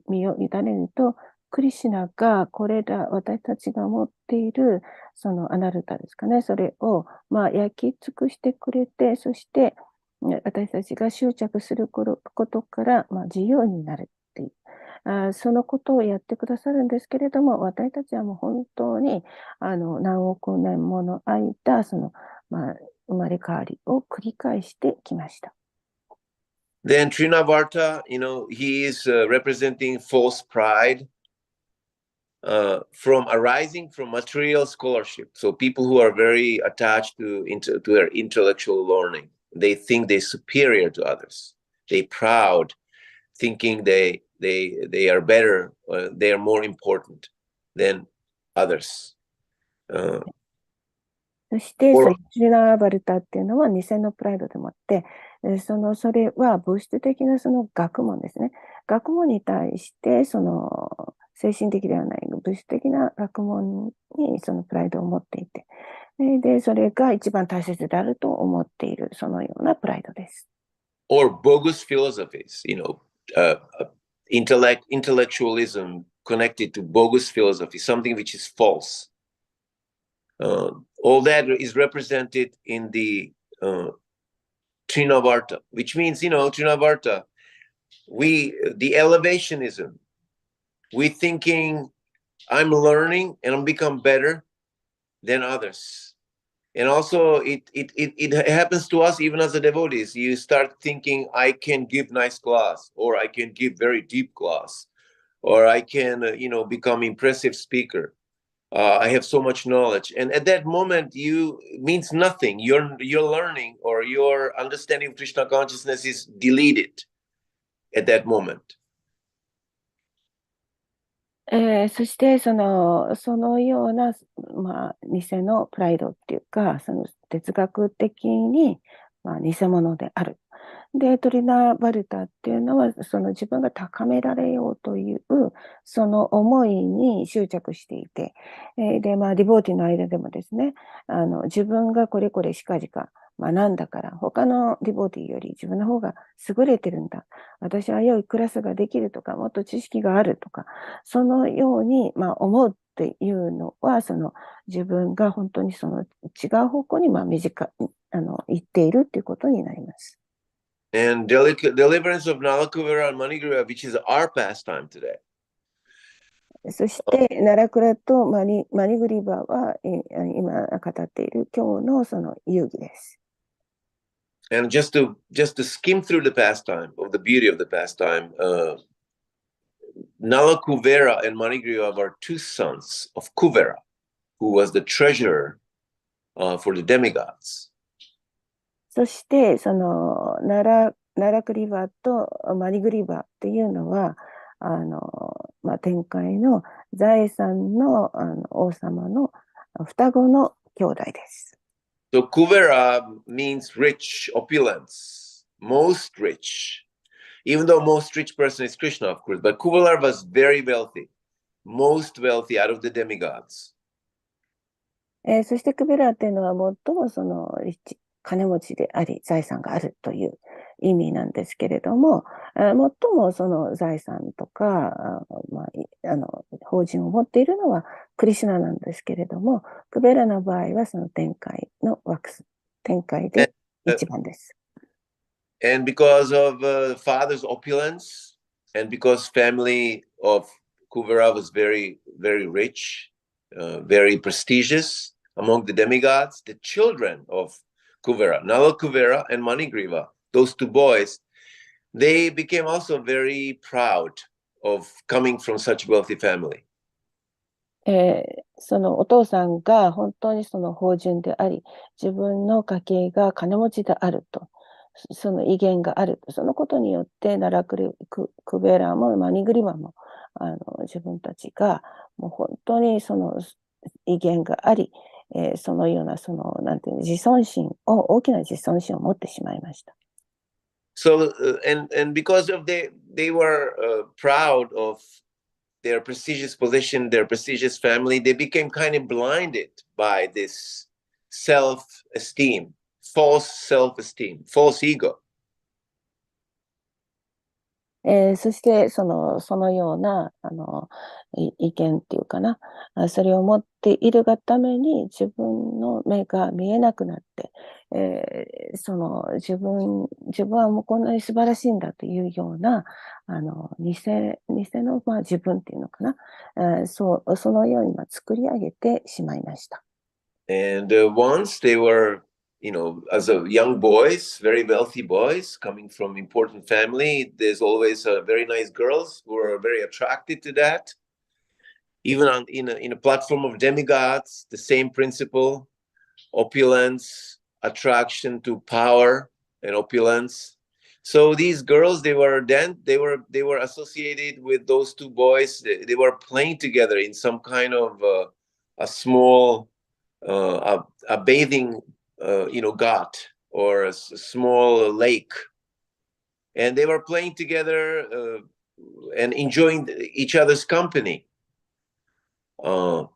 身を委ねると、クリシュナがこれら私たちが持っているそのアナルタですかね、それを焼き尽くしてくれて、そして私たちが執着することから自由になるっていう。そのことをやってくださるんですけれども、私たちはもう本当に何億年もの間、生まれ変わりを繰り返してきました。Then Trinavarta, he is representing false pride from arising from material scholarship. So people who are very attached to their intellectual learning, they think they're superior to others. They're proud, thinking they are better, they are more important than others. そして、そのジュナーバルタっていうのは偽のプライドでもって、それは物質的なその学問ですね。学問に対して、精神的ではない物質的な学問にそのプライドを持っていて、で、それが一番大切であると思っている、そのようなプライドです。Or bogus philosophies, intellectualism connected to bogus philosophy, something which is false. All that is represented in the Trinavarta, which means, Trinavarta, the elevationism, we thinking I'm learning and I'm become better than others. And also it happens to us even as a devotees. You start thinking I can give nice class, or I can give very deep class, or I can, become impressive speaker. I have so much knowledge, and at that moment, means nothing. Your learning or your understanding of Krishna consciousness is deleted at that moment. そしてそのような、偽のプライドっていうか、その哲学的に、偽物である。で、トリナバルタっていうのは、その自分が高められようという、その思いに執着していて、で、ディボーティの間でもですね、自分がこれこれしかじか学んだから、他のディボーティより自分の方が優れてるんだ。私は良いクラスができるとか、もっと知識があるとか、そのように、思うっていうのは、自分が本当にその違う方向に、行っているっていうことになります。And deliverance of Nalakuvara and Manigriva, which is our pastime today. そして、ナラクラとマニグリバは、今語っている今日のその遊戯です。And just to skim through the pastime, of the beauty of the pastime, Nalakuvara and Manigriva were two sons of Kuvera, who was the treasurer for the demigods. そして、ナラクリバとマニグリバっていうのは、天界の財産の、王様の双子の兄弟です。So Kuvera means rich, opulence, most rich. Even though most rich person is Krishna, of course, but Kuvera was very wealthy, most wealthy out of the demigods. そしてクベラっていうのは最も金持ちであり財産があるという意味なんですけれども、最もその財産とか、法人を持っているのはクリシュナなんですけれども、クベラの場合はその天界で一番です。And because of father's opulence, and because family of Kuvera was very, very rich, very prestigious among the demigods, the children of Kuvera, Nala Kuvera and Manigriva, those two boys, they became also very proud of coming from such wealthy family. そのお父さんが本当にその芳醇であり、自分の家系が金持ちであると、その威厳があると、そのことによってナラクベラもマニグリマも自分たちがもう本当にその威厳があり、そのようななんていう大きな自尊心を持ってしまいました。So and because of they were proud of their prestigious position, their prestigious family, they became kind of blinded by this self-esteem, false self-esteem, false ego. そしてそのような意見っていうかな、それを持っているがために自分の目が見えなくなって、自分はもうこんなに素晴らしいんだというような偽の、自分っていうのかな、そのように作り上げてしまいました。And once they were, as a young boys, very wealthy boys coming from important family, there's always very nice girls who are very attracted to that. Even in a platform of demigods, the same principle: opulence, attraction to power, and opulence. So these girls, they were associated with those two boys. They were playing together in some kind of a small a bathing ghat or a small lake, and they were playing together and enjoying each other's company. And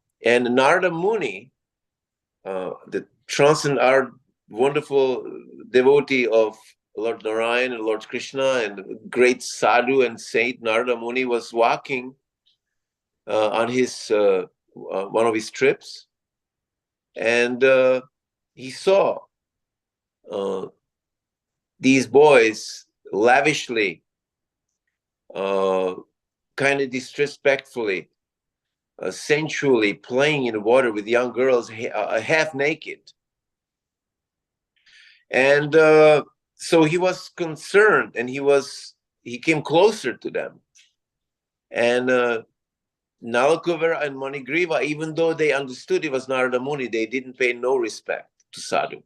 Narada Muni, the transcendent, our wonderful devotee of Lord Narayan and Lord Krishna and great sadhu and saint Narada Muni, was walking on his one of his trips, and he saw these boys lavishly, kind of disrespectfully, sensually playing in the water with young girls, half naked. And so he was concerned, and he came closer to them. And Nalakuvara and Manigriva, even though they understood it was Narada Muni, they didn't pay no respect to sadhu.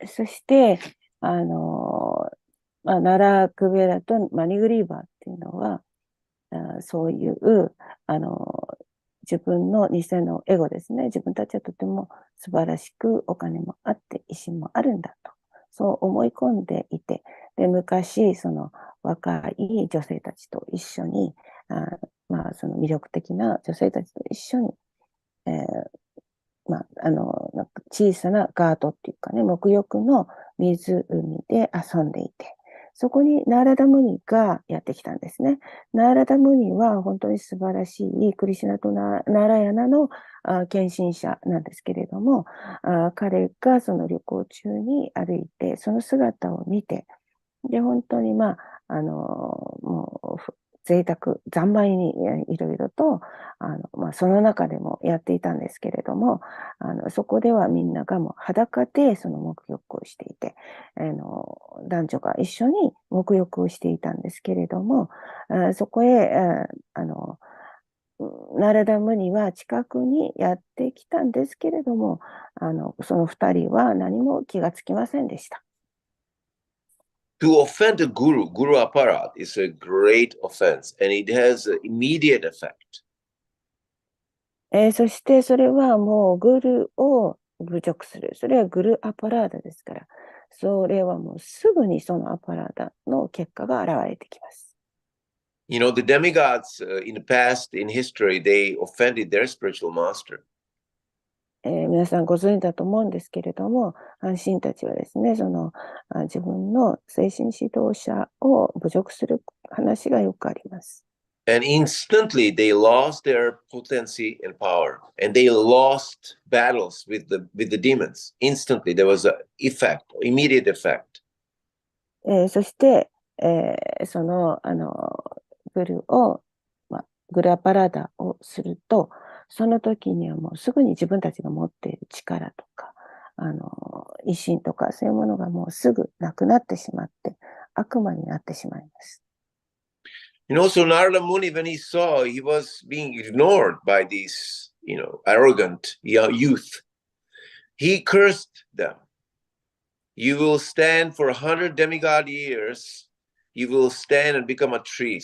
そして、ナラクベラとマニグリーバーっていうのは、そういう、自分の偽のエゴですね。自分たちはとても素晴らしくお金もあって威信もあるんだと。そう思い込んでいて、で、昔、その若い女性たちと一緒に、その魅力的な女性たちと一緒に、なんか小さなガートっていうかね、沐浴の湖で遊んでいて、そこにナーラダムニがやってきたんですね。ナーラダムニは本当に素晴らしいクリシュナとナーラヤナの献身者なんですけれども、彼がその旅行中に歩いて、その姿を見て、で、本当にもう贅沢、三昧にいろいろと、その中でもやっていたんですけれども、そこではみんながもう裸でその沐浴をしていて、男女が一緒に沐浴をしていたんですけれども、そこへ、ナラダムニは近くにやってきたんですけれども、その二人は何も気がつきませんでした。To offend a guru aparat is a great offense, and it has an immediate effect. そしてそれはもうグルを侮辱する。それはグルアパラーダですから、それはもうすぐにそのアパラーダの結果が現れてきます。The demigods in the past, in history, they offended their spiritual master. 皆さんご存知だと思うんですけれども、安心たちはですね、自分の精神指導者を侮辱する話がよくあります。And instantly they lost their potency and power, and they lost battles with the demons. Instantly there was an effect, immediate effect. そして、グルアパラダをすると、その時にはもうすぐに自分たちが持っている力とか、威信とかそういうものがもうすぐなくなってしまって、悪魔になってしまいます。So Narada Muni, when he saw he was being ignored by these, arrogant youth, he cursed them. You will stand for 100 demigod years. You will stand and become a tree.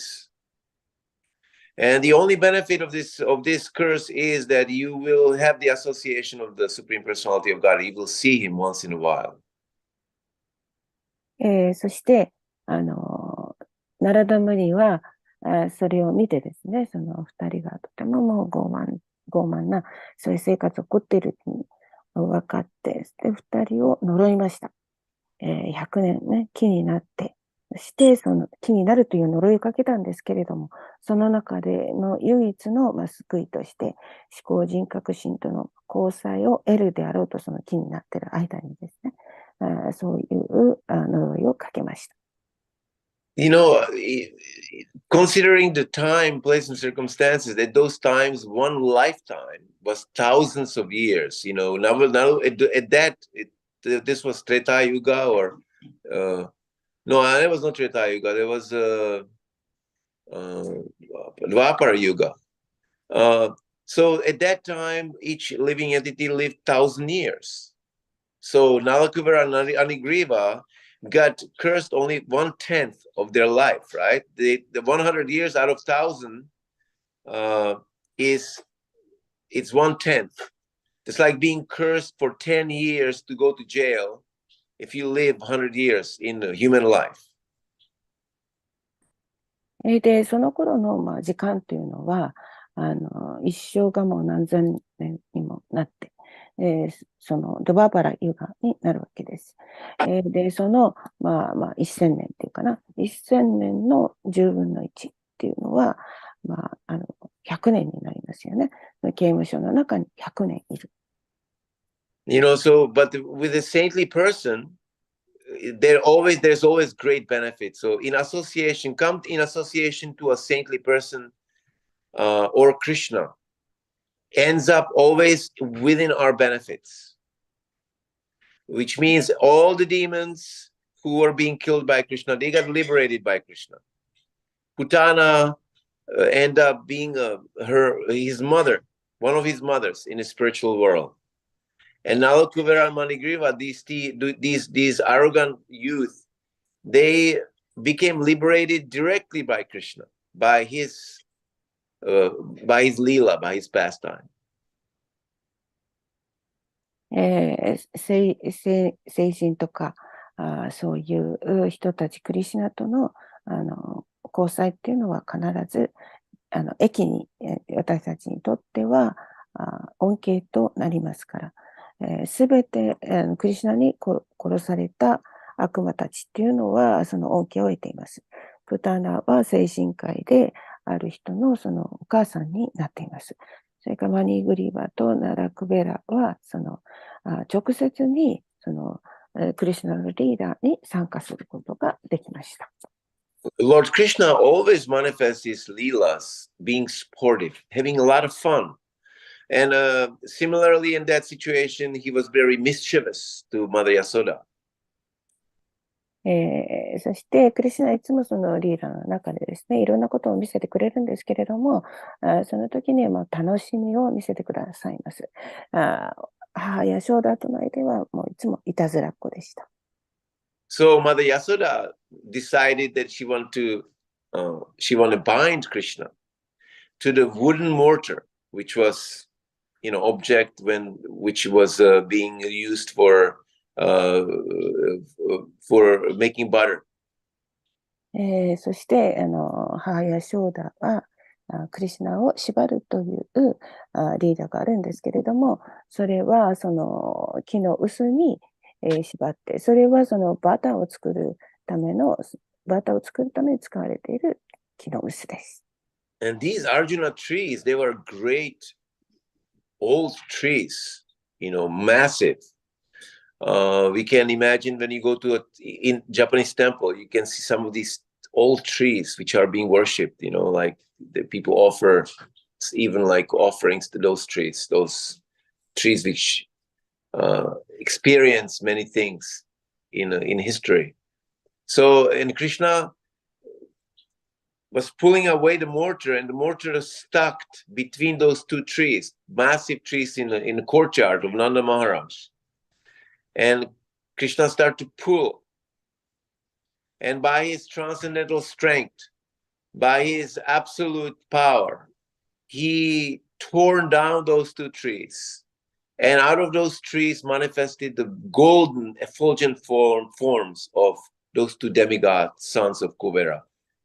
And the only benefit of this curse is that you will have the association of the Supreme Personality of God. You will see him once in a while. そして、ナラダムニは、それを見てですね、その二人がとてももう傲慢な、そういう生活を送っているに分かって、で、二人を呪いました。100年ね、木になって、してその木になるという呪いをかけたんですけれども、その中での唯一の、救いとして、思考人格心との交際を得るであろうと、その木になっている間にですね、そういう呪いをかけました。You know, considering the time, place, and circumstances, at those times, one lifetime was thousands of years. You know, now at that, this was Treta Yuga or no, it was not Treta Yuga. There was Dwapara Yuga. So at that time, each living entity lived 1,000 years. So Nalakuvara and Anigriva got cursed only 1/10 of their life, right? The 100 years out of 1,000 it's 1/10. It's like being cursed for 10 years to go to jail if you live 100 years in human life. で、その頃の時間というのは、一生がもう何千年にもなって、そのドババラユガになるわけです。で、その、1000年っていうかな、1000年の10分の1っていうのは、100年になりますよね。刑務所の中に100年いる。You know, so, but with a saintly person, there's always great benefit. So come in association to a saintly person or Krishna, ends up always within our benefits, which means all the demons who were being killed by Krishna, they got liberated by Krishna. Putana end up being his mother, one of his mothers in the spiritual world. And Nalakuvara and Manigriva, these arrogant youth, they became liberated directly by Krishna, by his Leela, by his pastime. 聖人とかそういう人たち、クリシュナとの交際っていうのは必ず益に、私たちにとっては恩恵となりますから、すべてクリシュナに殺された悪魔たちっていうのはその恩恵を得ています。プターナは精神科医である人のそのお母さんになっています。それからマニーグリーバとナラクベラはその直接にそのクリシュナのリーダーに参加することができました。Lord Krishna always manifests his leelas, being sportive, having a lot of fun. And similarly, in that situation, he was very mischievous to Mother Yasoda. そして、クリシュナはいつもそのリーダーの中でですね、いろんなことを見せてくれるんですけれども、その時には楽しみを見せてくださいます。母やショーダとの間はもういつもいたずらっ子でした。So Mother Yasoda decided that she wanted to bind Krishna to the wooden mortar, which was, object which was being used for making butter. そして母やショーダはクリシュナを縛るというリーダーがあるんですけれども、それはその木の臼に縛って、それはそのバターを作るために使われている木の臼です。And these Arjuna trees, they were great old trees, massive. We can imagine when you go to in Japanese temple, you can see some of these old trees which are being worshipped, like the people offer even like offerings to those trees which experience many things in history. So, and Krishna was pulling away the mortar, and the mortar was stuck between those two trees, massive trees in the courtyard of Nanda Maharaj. And Krishna started to pull. And by his transcendental strength, by his absolute power, he torn down those two trees. And out of those trees manifested the golden effulgent forms of those two demigods, sons of Kuvera,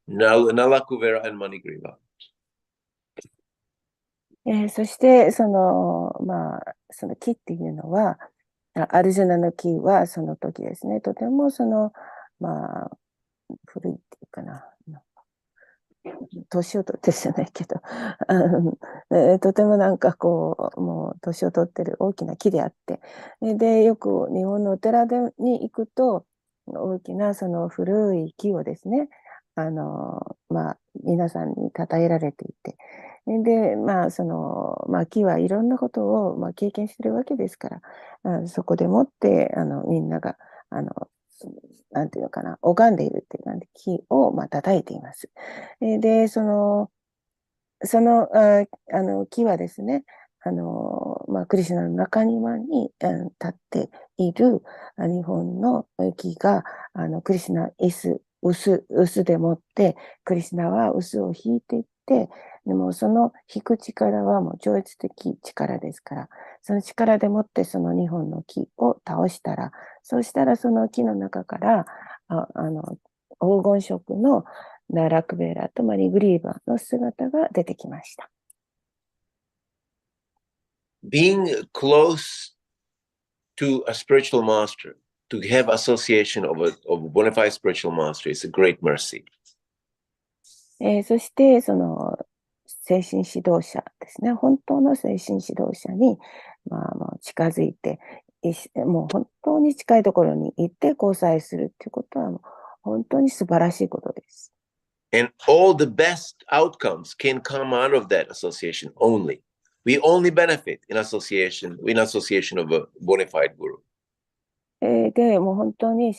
Nala Kuvera and Manigriva. そしてその木っていうのは、アルジュナの木はその時ですね、とてもその古いっていうかな。年を取ってじゃないけど、とてもなんかこう、もう年を取ってる大きな木であって、で、よく日本のお寺に行くと、大きなその古い木をですね、皆さんに称えられていて、で、木はいろんなことを、経験してるわけですから、そこでもって、みんなが、なんていうのかな、拝んでいるっていう感じで木を、叩いています。で、その木はですね、クリシュナの中庭に立っている日本の木が、クリシュナ臼でもって、クリシュナは臼を引いていって、でもその引く力はもう超越的力ですから、その力でもってその2本の木を倒したら、そうしたらその木の中から、黄金色のラクベラとマリグリーバーの姿が出てきました。Being close to a spiritual master, to have association of a bona fide spiritual master is a great mercy. そして、その精神指導者ですね、本当の精神指導者に、もう近づいて、もう本当に近いところに行って交際するということは、もう本当に素晴らしいことです。And all the best outcomes can come out of that association only. We only benefit in association of a bona fide guru. で、もう本当に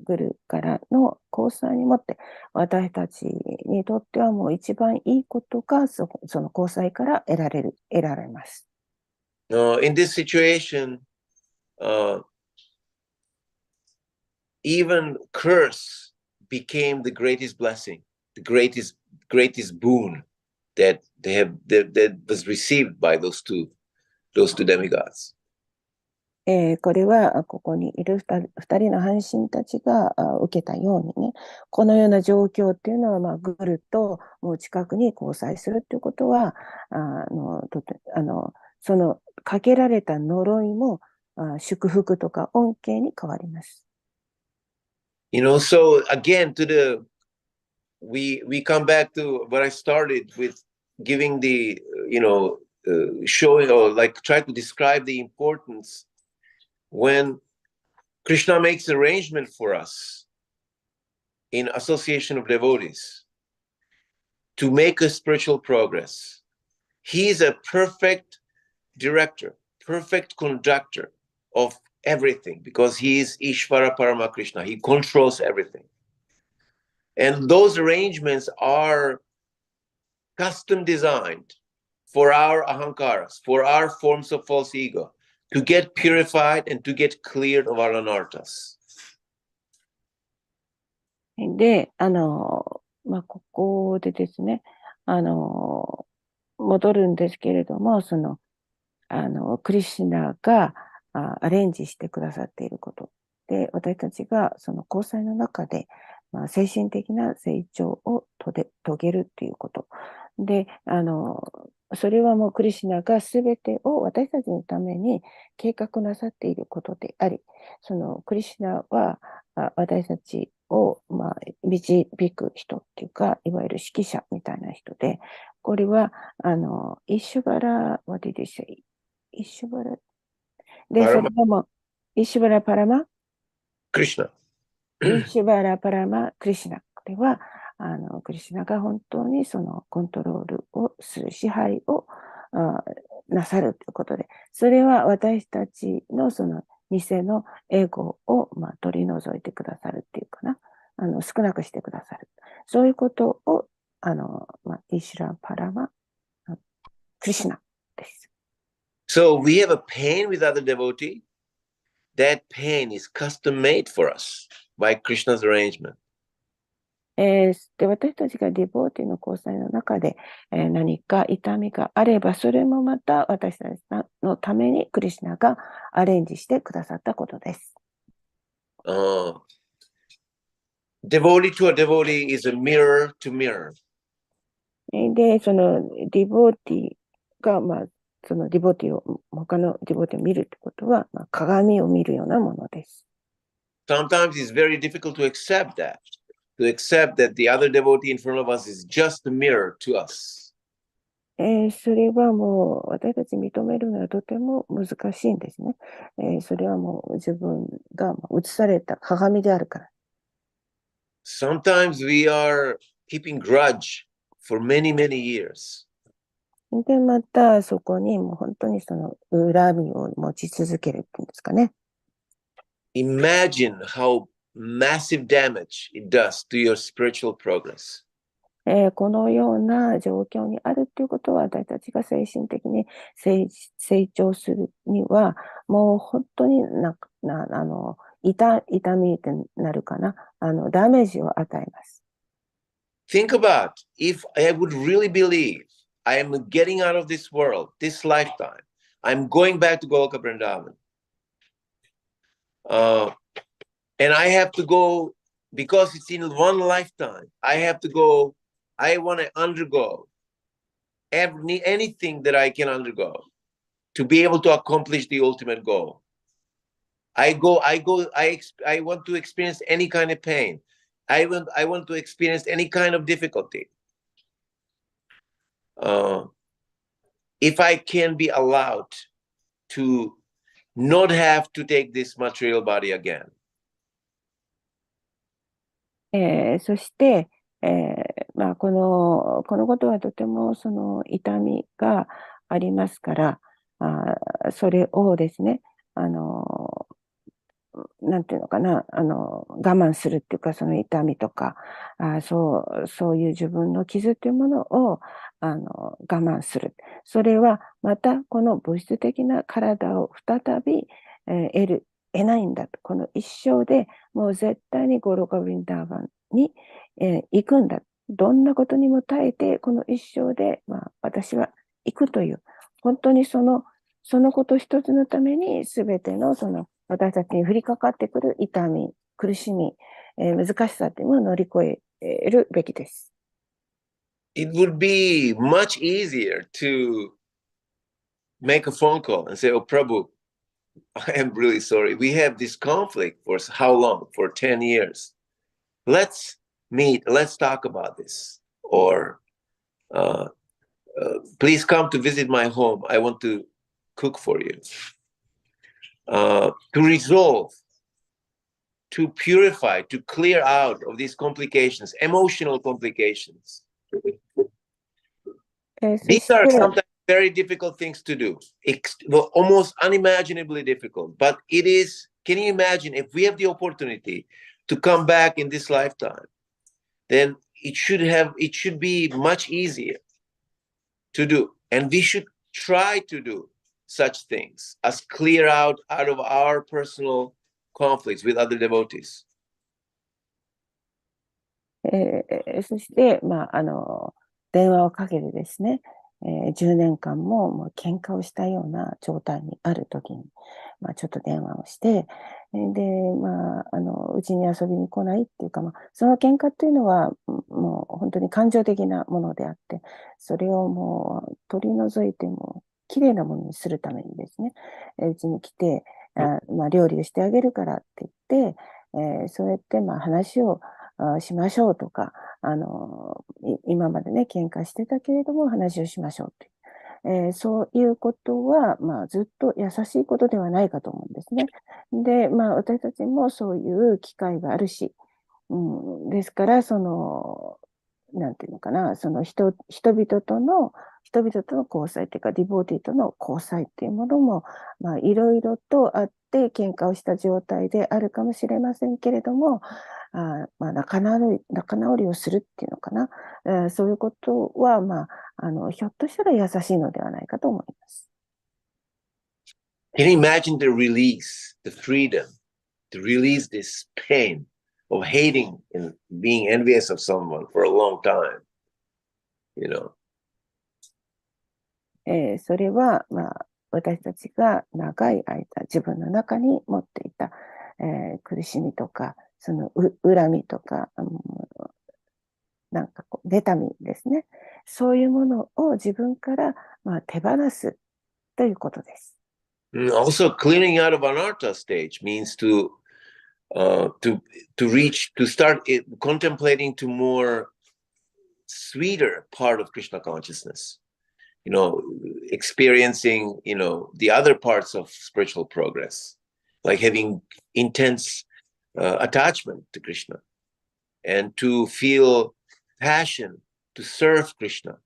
グルからの交際にもって、私たちにとってはもう一番いいことがその交際から得られます。In this situation, even curse became the greatest blessing, the greatest boon that that was received by those two demigods. これはここにいる二人の半身たちが受けたようにね、このような状況っていうのは、グルともう近くに交際するっていうことは、そのかけられた呪いも祝福とか恩恵に変わります。So again, we come back to what I started with, giving the, showing or like try to describe the importance when Krishna makes arrangement for us in association of devotees to make a spiritual progress. He is a perfect director, perfect conductor of everything because he is Ishvara Parama Krishna. He controls everything. And those arrangements are custom designed for our ahankaras, for our forms of false ego, to get purified and to get cleared of our anarthas. で、ここでですね、戻るんですけれども、クリシュナがアレンジしてくださっていること。で、私たちがその交際の中で、精神的な成長を遂げるっていうこと。で、それはもうクリシュナが全てを私たちのために計画なさっていることであり、そのクリシュナは私たちを、導く人っていうか、いわゆる指揮者みたいな人で、これは、イシュバラ、what did you say? イシュバラ。で、それはもう、イシュバラパラマクリシュナ。イシュバラパラマクリシュナ。これは、クリシュナが本当にそのコントロールをする、支配をなさるということで、それは私たちのその偽のエゴを取り除いてくださるっていうかな、少なくしてくださる。そういうことを、イシュラパラマクリシュナです。So we have a pain with other devotee. That pain is custom made for us by Krishna's arrangement. で、私たちがディボーティの交際の中で、何か痛みがあれば、それもまた私たちのためにクリシュナがアレンジしてくださったことです。Devotee to a devotee is a mirror to mirror. で、そのディボーティが、そのディボーティを、他のディボーティを見るってことは、鏡を見るようなものです。sometimes it's very difficult to accept that the other devotee in front of us is just a mirror to us. それはもう私たち認めるのはとても難しいんですね。それはもう自分が映された鏡であるから。Sometimes we are keeping grudge for many, many years. で、またそこにもう本当にその恨みを持ち続けるっていうんですかね。Imagine how massive damage it does to your spiritual progress. このような状況にあるということは、私たちが精神的に成長するには、もう本当に痛みってなるかな、ダメージを与えます。Think about if I would really believe I am getting out of this world, this lifetime. I'm going back to Goloka Vrindavan. And I have to go, because it's in one lifetime, I want to undergo anything that I can undergo to be able to accomplish the ultimate goal. I want to experience any kind of pain. I want to experience any kind of difficulty. If I can be allowed to not have to take this material body again. そして、このことはとてもその痛みがありますから、それをですね、なんていうのかな、我慢するっていうか、その痛みとか、そういう自分の傷っていうものを我慢する。それはまたこの物質的な体を再び、得ないんだと。この一生でもう絶対にゴロカ・ヴリンダーバンに、行くんだ。どんなことにも耐えて、この一生で、私は行くという、本当にそのこと一つのために全ての私たちに降りかかってくる痛み、苦しみ、難しさというのを乗り越えるべきです。It would be much easier to make a phone call and say, "Oh, Prabhu, I am really sorry. We have this conflict for how long? For 10 years. Let's meet. Let's talk about this." Or, please come to visit my home. I want to cook for you. To resolve, to purify, to clear out of these complications, emotional complications. These are sometimes very difficult things to do, almost unimaginably difficult. But it is, can you imagine if we have the opportunity to come back in this lifetime, then it should be much easier to do. And we should try to do such things as clear out of our personal conflicts with other devotees. そして、電話をかけてですね、10年間もう喧嘩をしたような状態にあるときに、ちょっと電話をして、で、うちに遊びに来ないっていうか、その喧嘩っていうのは、もう本当に感情的なものであって、それをもう取り除いても、きれいなものにするためにですね、うちに来て、料理をしてあげるからって言って、そうやって話をしましょうとか、今までね、喧嘩してたけれども話をしましょうという、そういうことは、ずっと優しいことではないかと思うんですね。で、私たちもそういう機会があるし、ですから、なんていうのかな、人々との交際というか、ディボーティーとの交際っていうものも、いろいろとあって、喧嘩をした状態であるかもしれませんけれども、仲直りをするっていうのかな、そういうことは、ひょっとしたら優しいのではないかと思います。Can you imagine the release, the freedom to release this pain of hating and being envious of someone for a long time? You know? それは、私たちが長い間自分の中に持っていた、苦しみとか、その恨みとか、なんか妬みですね。そういうものを自分から、手放すということです。Also, clearing out of anartha stage means to to start contemplating to more sweeter part of Krishna consciousness, experiencing, the other parts of spiritual progress, like having intense attachment to Krishna, and to feel passion to serve Krishna,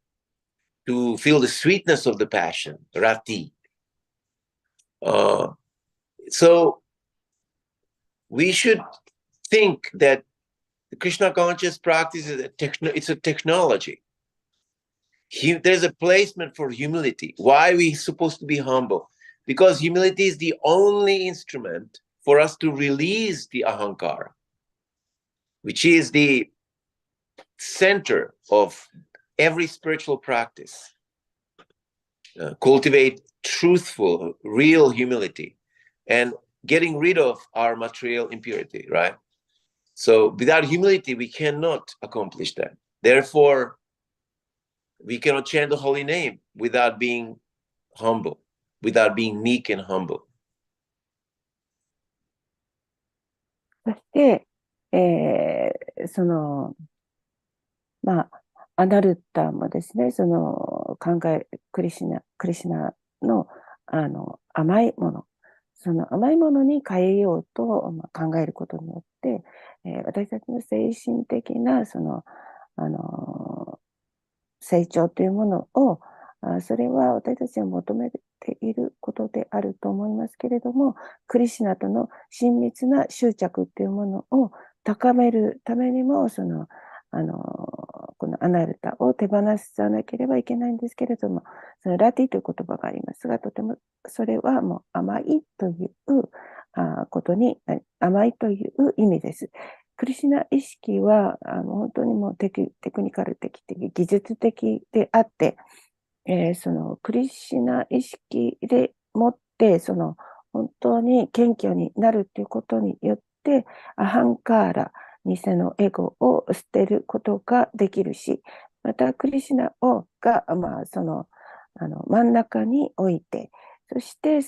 to feel the sweetness of the passion, rati. So we should think that the Krishna conscious practice is it's a technology. There's a placement for humility. Why are we supposed to be humble? Because humility is the only instrument for us to release the ahankara, which is the center of every spiritual practice. Cultivate truthful, real humility, and getting rid of our material impurity, right? So without humility, we cannot accomplish that. Therefore, we cannot chant the holy name without being humble, without being meek and humble. そして、アナルッタもですね、クリシナの、甘いもの、その甘いものに変えようと、考えることによって、私たちの精神的な、成長というものを、それは私たちが求めていることであると思いますけれども、クリシナとの親密な執着というものを高めるためにも、このアナルタを手放さなければいけないんですけれども、そのラティという言葉がありますが、とてもそれはもう甘いということに、甘いという意味です。クリシナ意識は本当にもうテクニカル的、技術的であって、そのクリシナ意識でもって本当に謙虚になるということによってアハンカーラ、偽のエゴを捨てることができるし、またクリシナが、真ん中に置いて、そして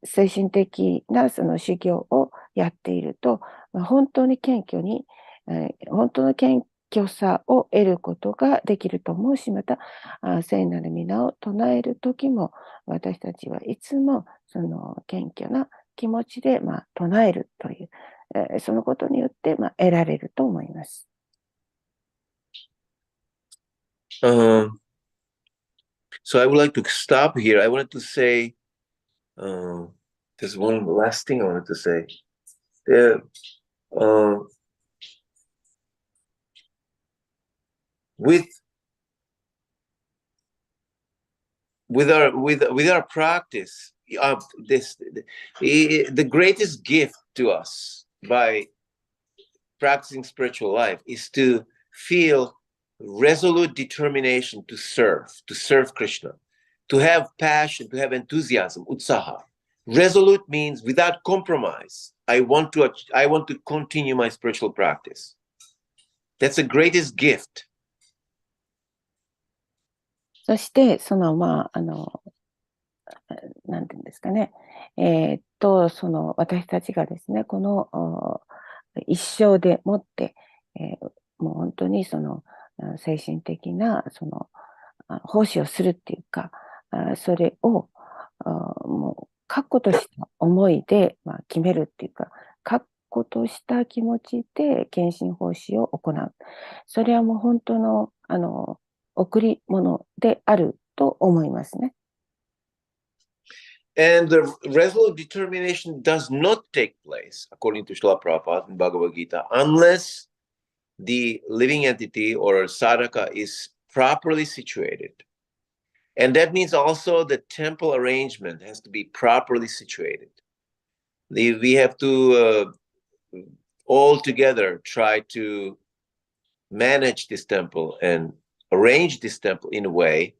精神的な修行をやっていると、本当に謙虚に、本当の謙虚さを得ることができると思うし、また聖なる皆を唱えるときも、私たちはいつも謙虚な気持ちで唱えるという、そのことによって得られると思います。So I would like to stop here. I wanted to say, there's one last thing I wanted to say. With our practice of the greatest gift to us by practicing spiritual life is to feel resolute determination to serve Krishna, to have passion, to have enthusiasm, utsaha. Resolute means without compromise. I want to continue my spiritual practice. That's the greatest gift. そして、なんていうんですかね、私たちがですね、この一生でもって、もう本当に精神的な奉仕をするっていうか、それをもう確固とした思いで、決めるっていうか、確固とした気持ちで献身奉仕を行う。それはもう本当の贈り物であると思いますね。And the resolute determination does not take place, according to Srila Prabhupada in Bhagavad Gita, unless the living entity or sadhaka is properly situated. And that means also the temple arrangement has to be properly situated. We have to all together try to manage this temple and arrange this temple in a way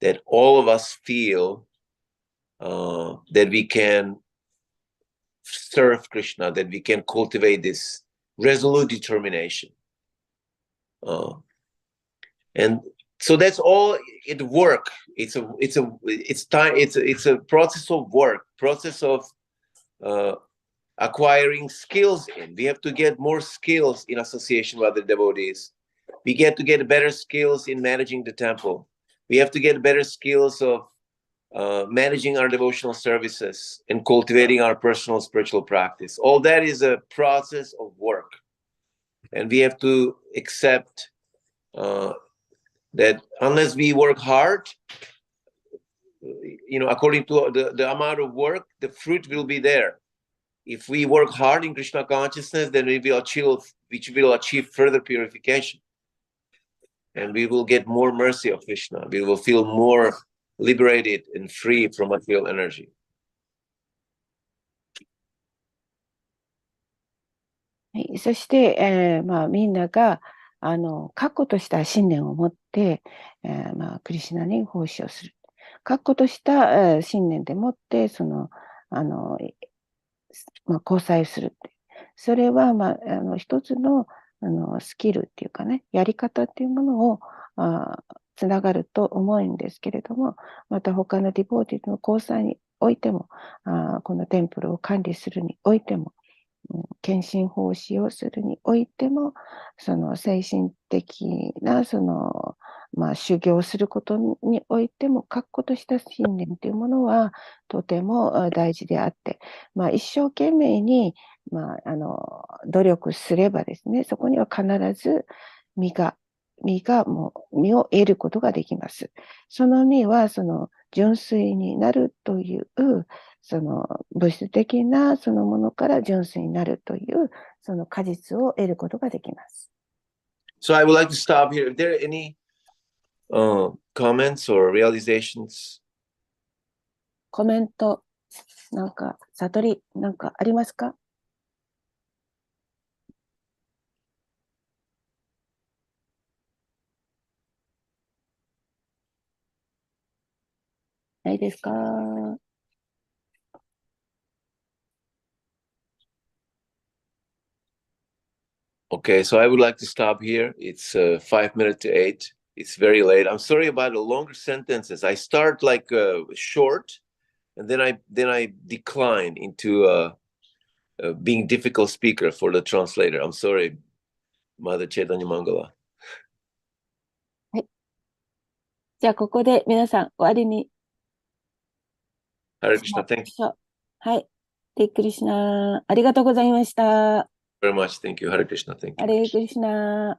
that all of us feel that we can serve Krishna, that we can cultivate this resolute determination. And so that's all it work. It's a process of work, process of acquiring skills in. We have to get more skills in association with other devotees. We get to get better skills in managing the temple. We have to get better skills of managing our devotional services and cultivating our personal spiritual practice. All that is a process of work. And we have to accept that unless we work hard, according to the amount of work, the fruit will be there. If we work hard in Krishna consciousness, then we will achieve further purification. And we will get more mercy of Krishna. We will feel more liberated and free from material energy. はい、そして、みんなが確固とした信念を持って、クリシュナに奉仕をする。確固とした、信念でもって交際をするって。それは、一つの、スキルっていうかね、やり方っていうものをつながると思うんですけれども、また他のディボーティの交際においても、このテンプルを管理するにおいても、献身奉仕をするにおいても、その精神的な修行をすることにおいても、確固とした信念というものはとても大事であって、一生懸命に、努力すればですね、そこには必ず実を得ることができます。その実は純粋になるという物質的なものから純粋になるという果実を得ることができます。So I would like to stop here. If there are any comments or realizations? コメント、悟り、ありますか？ないですか？Okay, so I would like to stop here. It's 5 minutes to 8. It's very late. I'm sorry about the longer sentences. I start short, and then I decline into being difficult speaker for the translator. I'm sorry, Mother Chaitanya Mangala. はい。じゃあここで皆さん終わりに。Hare Krishna, thank you. はい。で、クリシュナ、ありがとうございました。Very much, thank you. Hare Krishna, thank you. ハレクリシュナ。あ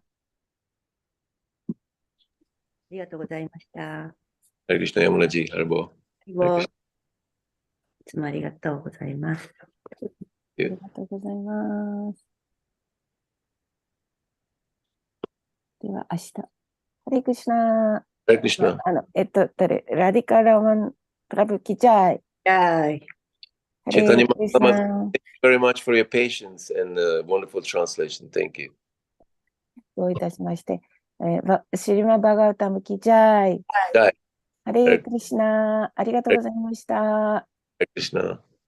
りがとうございました。Hare Krishna, Yamunaji, Hare いつもありがとうございます。ありがとうございます。では、明日。ハレクリシュナ。Hare Krishna. ラディカラマンプラブキジャイ。はい。Chaitanya Mahaprabhu, thank you very much for your patience and wonderful translation. Thank you. どういたしまして。シリマバガウタムキジャイ。はい。ハレクリシュナ。ありがとうございました。Hare Krishna.